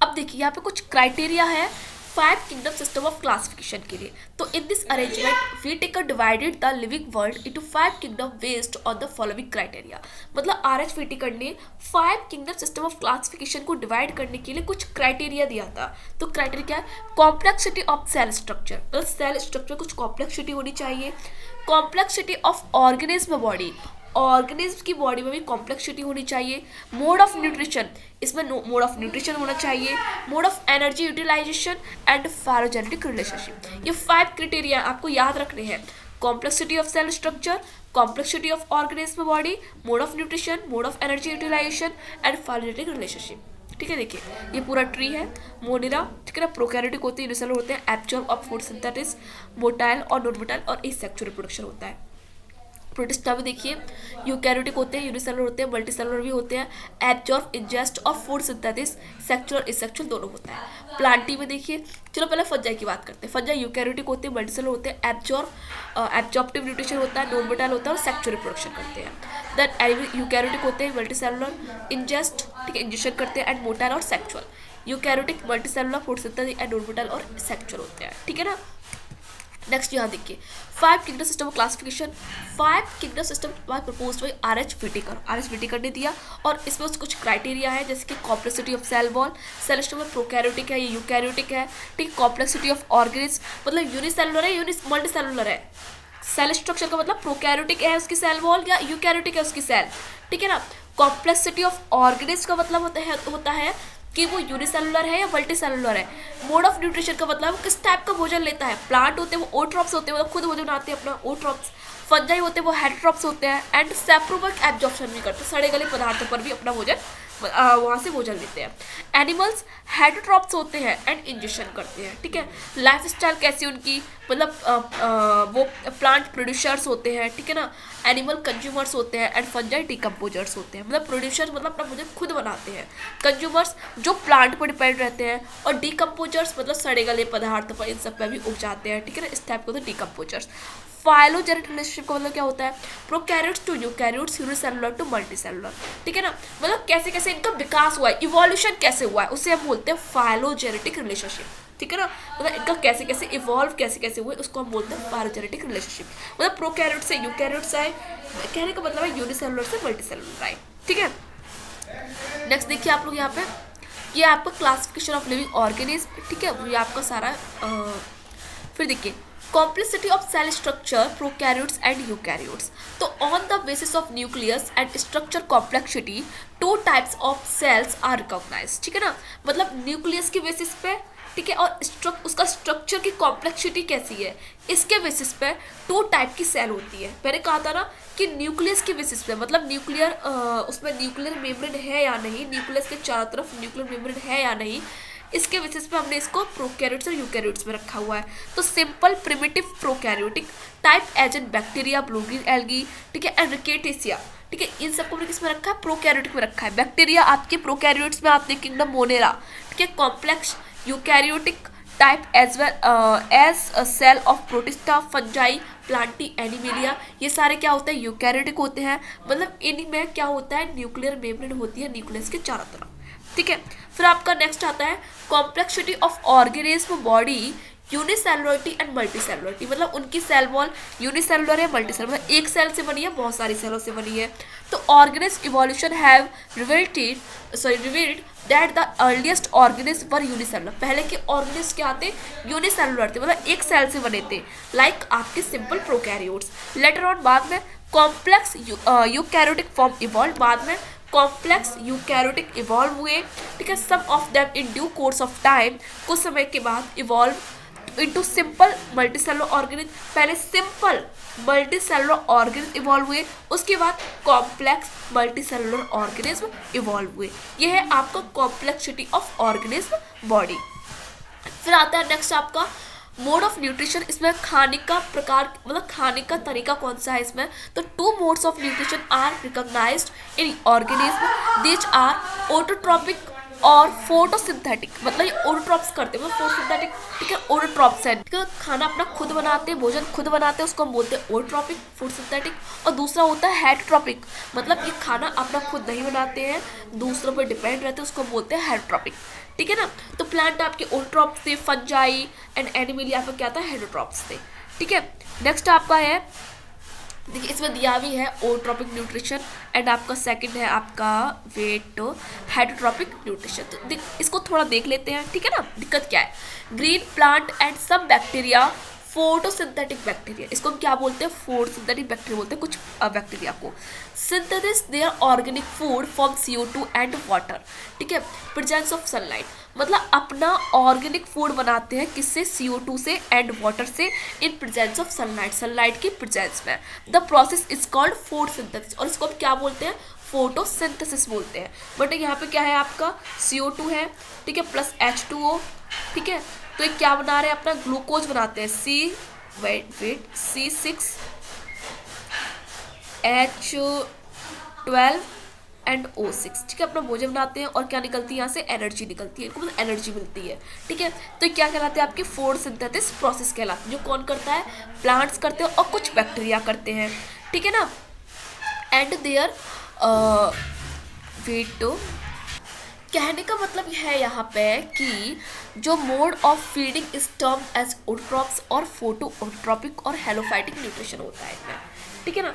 अब देखिए यहाँ पे कुछ क्राइटेरिया है 5 किंगडम सिस्टम ऑफ क्लासिफिकेशन के लिए। तो in this arrangement we take divided the living world into 5 kingdom based on the following criteria. मतलब आर.एच. व्हिटेकर ने 5 किंगडम सिस्टम ऑफ क्लासिफिकेशन को डिवाइड करने के लिए कुछ क्राइटेरिया दिया था। तो क्राइटेरिया क्या है, कॉम्प्लेक्सिटी ऑफ सेल स्ट्रक्चर, मतलब सेल स्ट्रक्चर कुछ कॉम्प्लेक्सिटी होनी चाहिए, complexity of organism body, organism की बॉडी में भी कॉम्प्लेक्सिटी होनी चाहिए, मोड ऑफ न्यूट्रिशन, इसमें मोड ऑफ न्यूट्रिशन होना चाहिए, mode of energy utilisation and phylogenetic relationship. ये 5 क्राइटेरिया आपको याद रखने हैं, complexity of cell structure, complexity of organism body, mode of nutrition, mode of energy utilisation and phylogenetic relationship, ठीक है। देखिए ये पूरा ट्री है, मोनेरा, ठीक है ना, प्रोकैरियोटिक होते हैं, यूनिसेलुलर होते हैं, absorb of food synthesis, motile और नॉन मोटाइल और एसेक्सुअल रिप्रोडक्शन होता है। प्रोटिस्टा में देखिए यूकैरियोटिक होते हैं, यूनिसेलुलर होते हैं, मल्टीसेलुलर भी होते हैं, एब्जॉर्ब, इंजेस्ट और फूड सिंथेसिस, सेक्सुअल और एसेक्सुअल दोनों होता है। प्लांटी में देखिए, चलो पहले फंजाई की बात करते हैं। फंजाई यूकैरियोटिक होते हैं, मल्टीसेलुलर होते हैं, एब्जॉर्प्टिव न्यूट्रिशन होता है, नॉन विटाल होता है और सेक्सुअल रिप्रोडक्शन करते हैं। देन यूकैरियोटिक होते हैं, मल्टीसेलुलर, इंजेस्ट, ठीक है, इंजेक्शन करते हैं, एंड मोटाइल और sexual. Eukaryotic, multicellular, food synthesis and non vital और सेक्सुअल होते हैं, ठीक है ना। नेक्स्ट यहाँ देखिए 5 kingdom system of classification. 5 kingdom system proposed by R H. Whittaker. R H. Whittaker ने दिया और इसमें कुछ क्राइटेरिया है, जैसे कि complexity of cell wall, cell structure prokaryotic है या यूकैरियोटिक है, ठीक, कॉम्प्लेक्सिटी ऑफ ऑर्गेनिज्म मतलब यूनिसेलुलर है मल्टीसेलुलर है, सेल स्ट्रक्चर का मतलब प्रोकैरियोटिक है उसकी सेल वॉल या यूकैरियोटिक है उसकी सेल, ठीक है ना। कॉम्प्लेक्सिटी ऑफ ऑर्गेनिज्म का मतलब होता है कि वो यूनिसेलुलर है या मल्टीसेलुलर है। मोड ऑफ न्यूट्रिशन का मतलब किस टाइप का भोजन लेता है। प्लांट होते हैं वो ओट्रॉप्स होते हैं, मतलब खुद भोजन बनाते हैं अपना, ओट्रॉप्स। फंजाई होते हैं वो हेटरोप्स होते हैं, एंड सैप्रोवर्क एब्जॉर्प्शन भी करते हैं, सड़े गले पदार्थों पर भी अपना भोजन वहाँ से भोजन लेते हैं। एनिमल्स हेटरोप्स होते हैं एंड इंजेक्शन करते हैं, ठीक है। लाइफ स्टाइल कैसी उनकी, मतलब वो प्लांट प्रोड्यूसर्स होते हैं, ठीक है ना। एनिमल कंज्यूमर्स होते हैं एंड फंजाई डिकम्पोजर्स होते हैं, मतलब प्रोड्यूसर्स मतलब अपना भोजन खुद बनाते हैं, कंज्यूमर्स जो प्लांट पर डिपेंड रहते हैं, और डिकम्पोजर्स मतलब सड़े गले पदार्थ पर इन सब पर भी उग जाते हैं, ठीक है ना। इस टाइप को होते हैं डिकम्पोजर्स। फाइलोजेनेटिक रिलेशनशिप का मतलब क्या होता है, prokaryotes to eukaryotes, unicellular to multicellular, ठीक है ना। मतलब कैसे कैसे इनका विकास हुआ है, इवोल्यूशन कैसे हुआ है, उसे हम बोलते हैं फाइलोजेनेटिक रिलेशनशिप, ठीक है ना। मतलब इनका कैसे कैसे इवॉल्व कैसे कैसे हुए उसको हम बोलते हैं फाइलोजेनेटिक रिलेशनशिप। मतलब प्रोकैरियोट से यूकैरियोट्स आए, कहने का मतलब है यूनिसेलुलर से मल्टीसेलुलर आए, ठीक है। नेक्स्ट देखिए आप लोग यहाँ पे, ये आपका क्लासिफिकेशन ऑफ लिविंग ऑर्गेनिज्म, ठीक है, ये आपका सारा फिर देखिए complexity of cell structure prokaryotes and eukaryotes। तो on the basis of nucleus and structure complexity 2 types of cells are recognized, ठीक है ना। मतलब न्यूक्लियस के बेसिस पे, ठीक है, और उसका स्ट्रक्चर की कॉम्प्लेक्सिटी कैसी है, इसके बेसिस पे 2 टाइप की सेल होती है। मैंने कहा था ना कि न्यूक्लियस के बेसिस पे, मतलब न्यूक्लियर उसमें न्यूक्लियर मेम्ब्रेन है या नहीं, न्यूक्लियस के चारों तरफ न्यूक्लियर मेम्ब्रेन है या नहीं, इसके बेसिस पे हमने इसको प्रोकैरियोट्स और यूकैरियोट्स में रखा हुआ है। तो simple primitive prokaryotic type as an bacteria, blue green algae, ठीक है, एंड रिकेटेसिया, ठीक है, इन सबको हमने किसमें रखा है, प्रोकैरियोटिक में रखा है। बैक्टीरिया आपके प्रोकैरियोट्स में आते हैं, किंगडम मोनेरा, ठीक है। Complex eukaryotic type as well as cell of Protista, fungi, Plantae, Animalia, ये सारे क्या होते हैं, यूकैरियोटिक होते हैं। मतलब इनमें क्या होता है, न्यूक्लियर मेम्ब्रेन होती है न्यूक्लियस के चारों तरफ, ठीक है। फिर आपका नेक्स्ट आता है complexity of organism body, unicellularity and multicellularity. मतलब उनकी सेल वॉल यूनिसेलुलर है, मल्टीसेलुलर, मतलब एक सेल से बनी है, बहुत सारी सेलों से बनी है। तो organism evolution have revealed that the earliest organism were unicellular. पहले के ऑर्गेनिज्म क्या थे, यूनिसेलुलर थे, मतलब एक सेल से बने थे, लाइक आपके सिंपल प्रोकैरियोट्स। लेटर ऑन बाद में कॉम्प्लेक्स यूकैरियोटिक फॉर्म इवॉल्व, बाद में कॉम्प्लेक्स यूकैरियोटिक इवॉल्व हुए, ठीक है। Some of them in due course of time, कुछ समय के बाद evolve into simple multicellular organism. पहले सिंपल मल्टीसेलुलर ऑर्गेनिज्म इवॉल्व हुए, उसके बाद कॉम्प्लेक्स मल्टीसेलुलर ऑर्गेनिज्म इवॉल्व हुए। यह है आपका कॉम्प्लेक्सिटी ऑफ ऑर्गेनिज्म बॉडी। फिर आता है नेक्स्ट आपका मोड ऑफ न्यूट्रिशन। इसमें खाने का प्रकार, मतलब खाने का तरीका कौन सा है इसमें, तो 2 modes of nutrition are recognized in organism, which are autotrophic और फोटोसिंथेटिक। मतलब ये ऑटोट्रॉप्स करते हैं, मतलब फोटोसिंथेटिक, ठीक है, ऑटोट्रॉप्स है, ठीक है, खाना अपना खुद बनाते हैं, भोजन खुद बनाते हैं, उसको हम बोलते हैं ऑटोट्रॉपिक, फोटोसिंथेटिक। और दूसरा होता है हेटरोट्रॉपिक, मतलब ये खाना अपना खुद नहीं बनाते हैं, दूसरों पर डिपेंड रहते हैं, उसको हम बोलते हैं हेटरोट्रॉपिक, ठीक है ना। तो प्लांट आपके ऑटोट्रॉप्स थे, फंजाई एंड एनिमेलिया आपका क्या था, हेटरोट्रॉप्स थे, ठीक है। नेक्स्ट आपका है, देखिए इसमें दिया भी है ऑटोट्रॉपिक न्यूट्रिशन, एंड आपका सेकंड है आपका वेट हेटरोट्रॉपिक न्यूट्रिशन। तो इसको थोड़ा देख लेते हैं, ठीक है ना। दिक्कत क्या है, ग्रीन प्लांट एंड सब बैक्टीरिया, फोटोसिंथेटिक बैक्टीरिया, इसको हम क्या बोलते हैं, फोटोसिंथेटिक बैक्टीरिया बोलते हैं कुछ बैक्टीरिया को। Synthesis their organic food from CO2 and water, ठीक है, प्रेजेंस ऑफ सनलाइट, मतलब अपना ऑर्गेनिक फूड बनाते हैं किससे, CO2 से एंड वाटर से, in presence of sunlight, sunlight की प्रेजेंस में। The process is called photosynthesis, और इसको हम क्या बोलते हैं, फोटोसिंथेसिस बोलते हैं। बट यहाँ पे क्या है आपका CO2 है, ठीक है, प्लस H2O, ठीक है। तो ये क्या बना रहे हैं, अपना ग्लूकोज बनाते हैं, C6 H12 एंड O6, ठीक है, अपना भोजन बनाते हैं और क्या निकलती है यहाँ से, एनर्जी निकलती है, इनको मतलब एनर्जी मिलती है, ठीक है। तो क्या कहलाते हैं आपकी फोटोसिंथेसिस प्रोसेस कहलाती है, जो कौन करता है, प्लांट्स करते हैं और कुछ बैक्टीरिया करते हैं, ठीक है ना। एंड देयर वेट, कहने का मतलब यह है यहाँ पे कि जो mode of feeding is term as autotrophs और फोटोट्रॉपिक और हेलोफाइटिक न्यूट्रिशन होता है इनमें, ठीक है ना।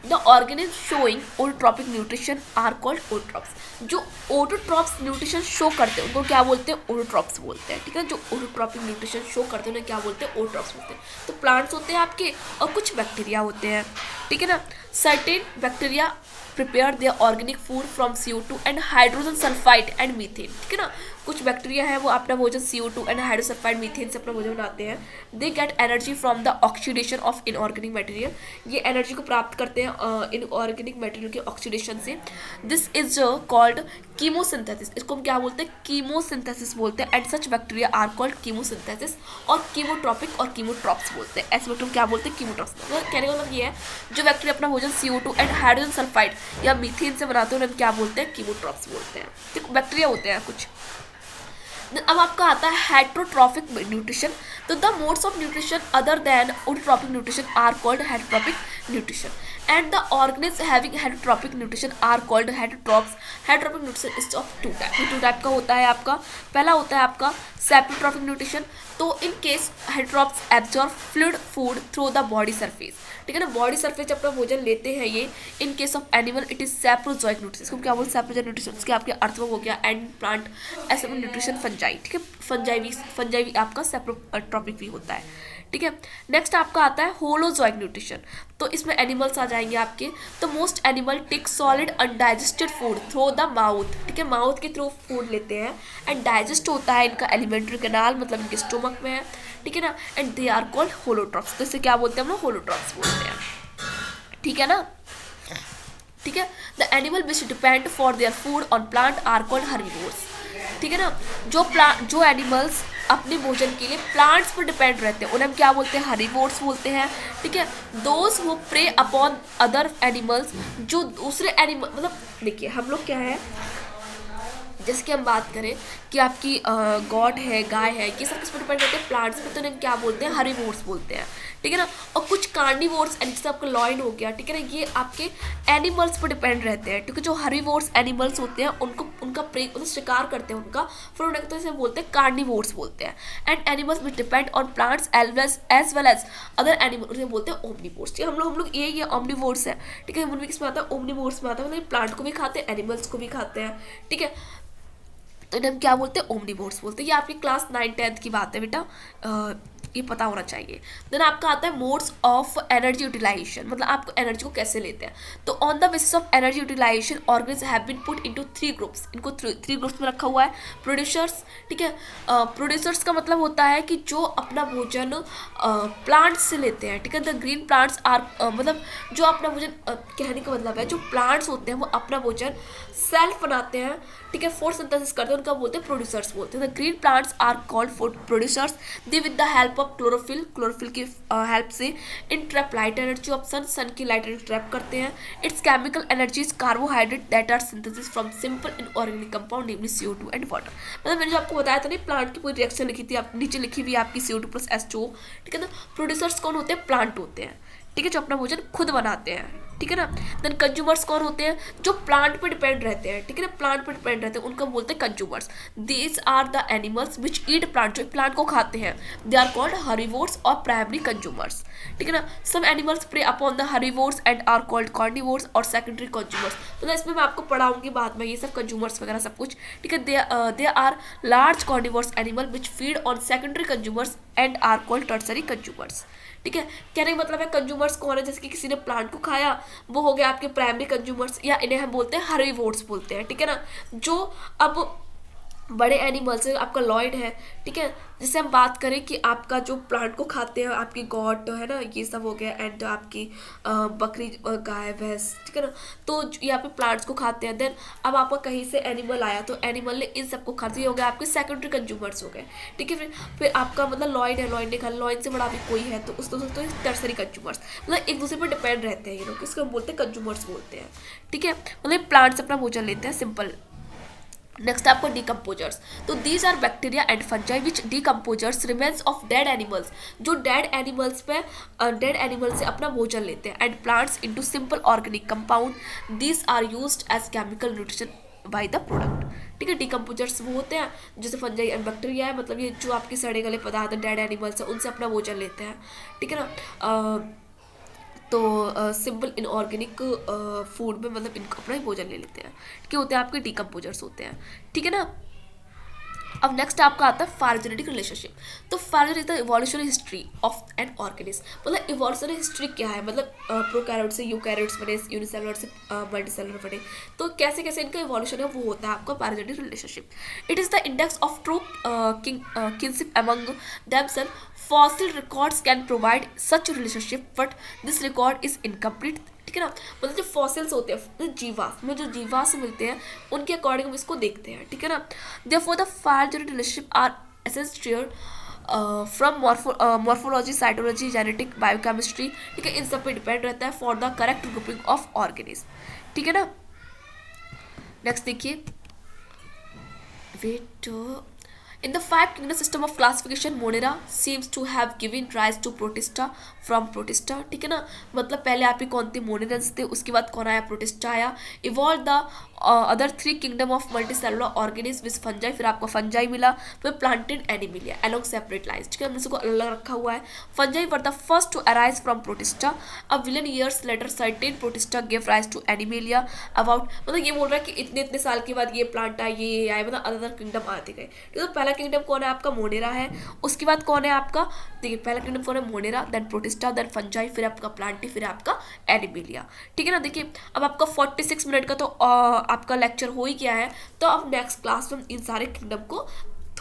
The organism showing autotrophic nutrition are called autotrophs. जो ओटोट्रॉप्स न्यूट्रिशन शो करते हैं उनको क्या बोलते हैं, ओटोट्रॉप्स बोलते हैं, ठीक है। जो ओटोट्रॉपिक न्यूट्रिशन शो करते हैं उन्हें क्या बोलते हैं, ओटोट्रॉप्स बोलते हैं। तो प्लांट्स होते हैं आपके और कुछ बैक्टीरिया होते हैं, ठीक है ना। Certain bacteria prepare their organic food from CO2 and hydrogen sulphide and methane, ठीक है ना। कुछ बैक्टीरिया है वो अपना भोजन CO2 and hydrogen sulphide methane से अपना भोजन बनाते हैं। They get energy from the oxidation of inorganic material, ये एनर्जी को प्राप्त करते हैं इनऑर्गेनिक मटेरियल के ऑक्सीडेशन से। दिस इज कॉल्ड कीमोसिंथेसिस, इसको हम क्या बोलते हैं, कीमोसिंथेसिस बोलते हैं। And such bacteria are called chemosynthesis और कीमोट्रॉपिक और कीमोट्रॉप्स बोलते हैं। ऐसे बैक्टीरिया क्या बोलते हैं, कीमोट्रॉप्स। कहने का मतलब ये है जो बैक्टीरिया अपना भोजन CO2 एंड हाइड्रोजन सल्फाइड या मीथेन से बनाते हैं उन्हें क्या बोलते हैं, कीमोट्रॉप्स बोलते हैं, ठीक, बैक्टीरिया होते हैं कुछ। अब आपका आता है हेट्रोट्रॉपिक न्यूट्रिशन। तो the modes of nutrition other than autotrophic nutrition are called heterotrophic nutrition and the organism having heterotrophic nutrition are called heterotrophs. Heterotrophic nutrition is of two type का होता है आपका। पहला होता है आपका सेप्रोट्रॉपिक न्यूट्रिशन। तो in case heterotrophs absorb fluid food through the body surface, ठीक है ना, बॉडी सरफेस अपना भोजन लेते हैं ये। In case of animal it is saprozoic nutrition, इसको क्या बोलते हैं, सेप्रोजोइक न्यूट्रिशन। उसके आपके अर्थ हो गया एंड प्लांट ऐसे में न्यूट्रिशन फंजाई, ठीक है, फंजाई भी आपका सेप्रोट्रॉपिक भी होता है, ठीक है। नेक्स्ट आपका आता है होलोजोइक न्यूट्रिशन। तो इसमें एनिमल्स आ जाएंगे आपके। तो most animal take solid undigested food through the mouth, ठीक है, माउथ के थ्रू फूड लेते हैं एंड डाइजेस्ट होता है इनका एलिमेंट्री कैनाल, मतलब इनके स्टोमक में है, ठीक है ना। And they are called holotrophs. तो इसे क्या बोलते हैं हम लोग, होलोट्रॉप्स बोलते हैं, ठीक है ना, ठीक है। The animal which depend for their food on plant are called herbivores, ठीक है ना। जो एनिमल्स अपने भोजन के लिए प्लांट्स पर डिपेंड रहते हैं उन्हें हम क्या बोलते हैं, हर्बीवोर्स बोलते हैं, ठीक है। Those who prey upon other animals, जो दूसरे एनिमल, मतलब देखिए हम लोग क्या है, जैसे कि हम बात करें कि आपकी गॉड है, गाय है, ये सब किस पर डिपेंड करते हैं, प्लांट्स पर। तो उन्हें क्या बोलते हैं, हर्बीवोर्स बोलते हैं, ठीक है ना। और कुछ कार्निवोर्स, जैसे आपका लॉयन हो गया, ठीक है ना, ये आपके एनिमल्स पर डिपेंड रहते हैं, क्योंकि जो हर्बीवोर्स एनिमल्स होते हैं उनका प्रे, मतलब शिकार करते हैं उनका, फिर उन्हें तो इसे बोलते हैं कार्निवोर्स बोलते हैं। And animals which depend on plants as well as other animal, उन्हें बोलते हैं ओमनिवोर्स। ठीक है, हम लोग ये ओमनिवोर्स है, ठीक है। उनमें किस में आता है, ओमनिवोर्स में आता है, मतलब प्लांट को भी खाते हैं, एनिमल्स को भी खाते हैं, ठीक है। तो इन्हें हम क्या बोलते हैं, ओमनिवोर्स बोलते हैं। ये आपकी क्लास 9-10 की बात है बेटा, ये पता होना चाहिए। देन आपका आता है मोड्स ऑफ एनर्जी यूटिलाइजेशन, मतलब आप एनर्जी को कैसे लेते हैं। तो on the basis of energy utilization organism have been put into 3 groups, इनको 3 ग्रुप्स में रखा हुआ है। प्रोड्यूसर्स, ठीक है, प्रोड्यूसर्स का मतलब होता है कि जो अपना भोजन प्लांट्स से लेते हैं, ठीक है। द ग्रीन प्लांट्स आर, मतलब जो अपना भोजन, कहने का मतलब है जो प्लांट्स होते हैं वो अपना भोजन सेल्फ बनाते हैं, ठीक है, फोटोसिंथेसिस करते हैं, उनका बोलते हैं प्रोड्यूसर्स बोलते हैं। The green plants are called producers. They with the help of chlorophyll की हेल्प से entrap light energy of sun की लाइट एनर्जी ट्रैप करते हैं। Its chemical energy is carbohydrate that are synthesis from simple inorganic compound namely CO2 and water. मतलब मैंने जो आपको बताया था ना, प्लांट की पूरी रिएक्शन लिखी थी, आप नीचे लिखी हुई आपकी CO2 + H2O, ठीक है ना। प्रोड्यूसर्स कौन होते हैं, प्लांट होते हैं, ठीक है, जो अपना भोजन खुद बनाते हैं, ठीक है ना। देन कंज्यूमर्स कौन होते हैं, जो प्लांट पे डिपेंड रहते हैं, ठीक है ना, प्लांट पे डिपेंड रहते हैं, उनको बोलते हैं consumers. These are the animals which eat plant, जो प्लांट को खाते हैं, दे आर कॉल्ड हर्बीवोर्स और प्राइमरी कंज्यूमर्स, ठीक है ना। Some animals prey upon the herbivores and are called carnivores और सेकेंडरी कंज्यूमर्स। तो इसमें मैं आपको पढ़ाऊंगी बाद में ये सब कंज्यूमर्स वगैरह सब कुछ, ठीक है। They are large carnivores animal which feed on secondary consumers and are called tertiary consumers, ठीक है। कहने का मतलब है कंज्यूमर्स कौन है, जैसे कि किसी ने प्लांट को खाया वो हो गया आपके प्राइमरी कंज्यूमर्स, या इन्हें हम बोलते हैं हर्बीवोर्स बोलते हैं, ठीक है ना। जो अब बड़े एनिमल्स है, आपका लॉयड है, ठीक है। जैसे हम बात करें कि आपका जो प्लांट को खाते हैं, आपकी गॉट है ना, ये सब हो गया, एंड आपकी बकरी गाय भैंस, ठीक है ना, तो यहाँ पे प्लांट्स को खाते हैं। देन अब आपका कहीं से एनिमल आया तो एनिमल ने इन सबको खा दिया, हो गया आपके सेकेंडरी कंज्यूमर्स हो गए, ठीक है। फिर आपका मतलब लॉयड है, लॉयड ने खा, लॉयड से बड़ा भी कोई है तो उसको तो टर्सरी कंज्यूमर्स, मतलब एक दूसरे पर डिपेंड रहते हैं ये लोग, इसको हम बोलते हैं कंज्यूमर्स बोलते हैं, ठीक है। मतलब प्लांट्स अपना भोजन लेते हैं, सिंपल। नेक्स्ट आपको डिकम्पोजर्स, तो these are bacteria and fungi which decomposers remains of dead animals, जो डेड एनिमल्स पे डेड एनिमल से अपना भोजन लेते हैं, and plants into simple organic compound, these are used as chemical nutrition by the product, ठीक है। डिकम्पोजर्स वो होते हैं जैसे फंजाई एंड बैक्टीरिया है, मतलब ये जो आपके सड़े गले पदार्थ डेड एनिमल्स हैं उनसे अपना भोजन लेते हैं, ठीक है ना। तो सिंपल इनऑर्गेनिक फूड में मतलब इनको अपना ही भोजन ले लेते हैं, क्या होते हैं आपके डिकम्पोजर्स होते हैं, ठीक है ना। अब नेक्स्ट आपका आता है फाइलोजेनेटिक रिलेशनशिप, तो phylogenetic the evolutionary history of an organism, मतलब इवोल्यूशनरी हिस्ट्री क्या है, मतलब प्रोकैरियोट से यूकैरियोट्स बने, यूनिसेलुलर से मल्टीसेलुलर बने, तो कैसे कैसे इनका इवोल्यूशन है वो होता है आपका phylogenetic relationship. It is the index of true kinship among themselves. Fossil records can provide such relationship, but this record is incomplete, ठीक है ना। मतलब जो फॉसिल्स होते हैं जीवाश्म में, जो जीवाश्म मिलते हैं उनके अकॉर्डिंग हम इसको देखते हैं, ठीक है ना। Therefore the phylogenetic relationship are essential from morphology, cytology, genetic, biochemistry, ठीक है, इन सब पे डिपेंड रहता है for the correct grouping of organism, ठीक है ना। नेक्स्ट देखिए, wait, in the five kingdom system of classification, Monera seems to have given rise to Protista from Protista, ठीक है ना। मतलब पहले आप ही कौन थे, मोनेरन्स थे, उसके बाद कौन आया, प्रोटिस्टा आया। Evolve the other three kingdom of multicellular organism with fungi, फिर आपको फंजाई मिला, फिर planted Animalia along separate lines, ठीक है, हमने इसको अलग रखा हुआ है। Fungi were the first to arise from Protista, अब billion years later certain Protista give rise to Animalia about, मतलब ये बोल रहा है कि इतने इतने साल के बाद ये प्लांट आए, ये आए, मतलब अदर किंगडम आते गए, ठीक है। तो पहला किंगडम कौन है आपका, मोनेरा है, उसके बाद कौन है आपका, देखिए पहला किंगडम कौन है, Monera, then Protista, then fungi, फिर आपका प्लांटी, फिर आपका एनिमिलिया, ठीक है ना। देखिए अब आपका 46 मिनट का तो आपका लेक्चर हो ही गया है, तो अब नेक्स्ट क्लास में इन सारे किंगडम को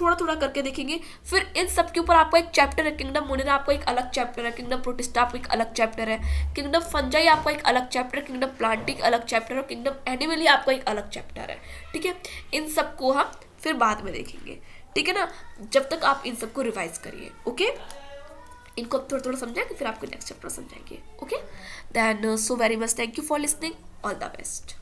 थोड़ा थोड़ा करके देखेंगे, फिर इन सब के ऊपर आपका एक चैप्टर है, किंगडम मोनेरा आपका एक अलग चैप्टर है, किंगडम प्रोटिस्टा आपका एक अलग चैप्टर है, किंगडम फंजाई आपका एक अलग चैप्टर, किंगडम प्लांटी एक अलग चैप्टर और किंगडम एनिमिलिया आपका एक अलग चैप्टर है, ठीक है। इन सबको हम फिर बाद में देखेंगे, ठीक है ना, जब तक आप इन सबको रिवाइज करिए, ओके। इनको थोड़ा थोड़ा समझाएंगे, फिर आपको नेक्स्ट चैप्टर समझाएंगे, okay. Then so very much thank you for listening, all the best.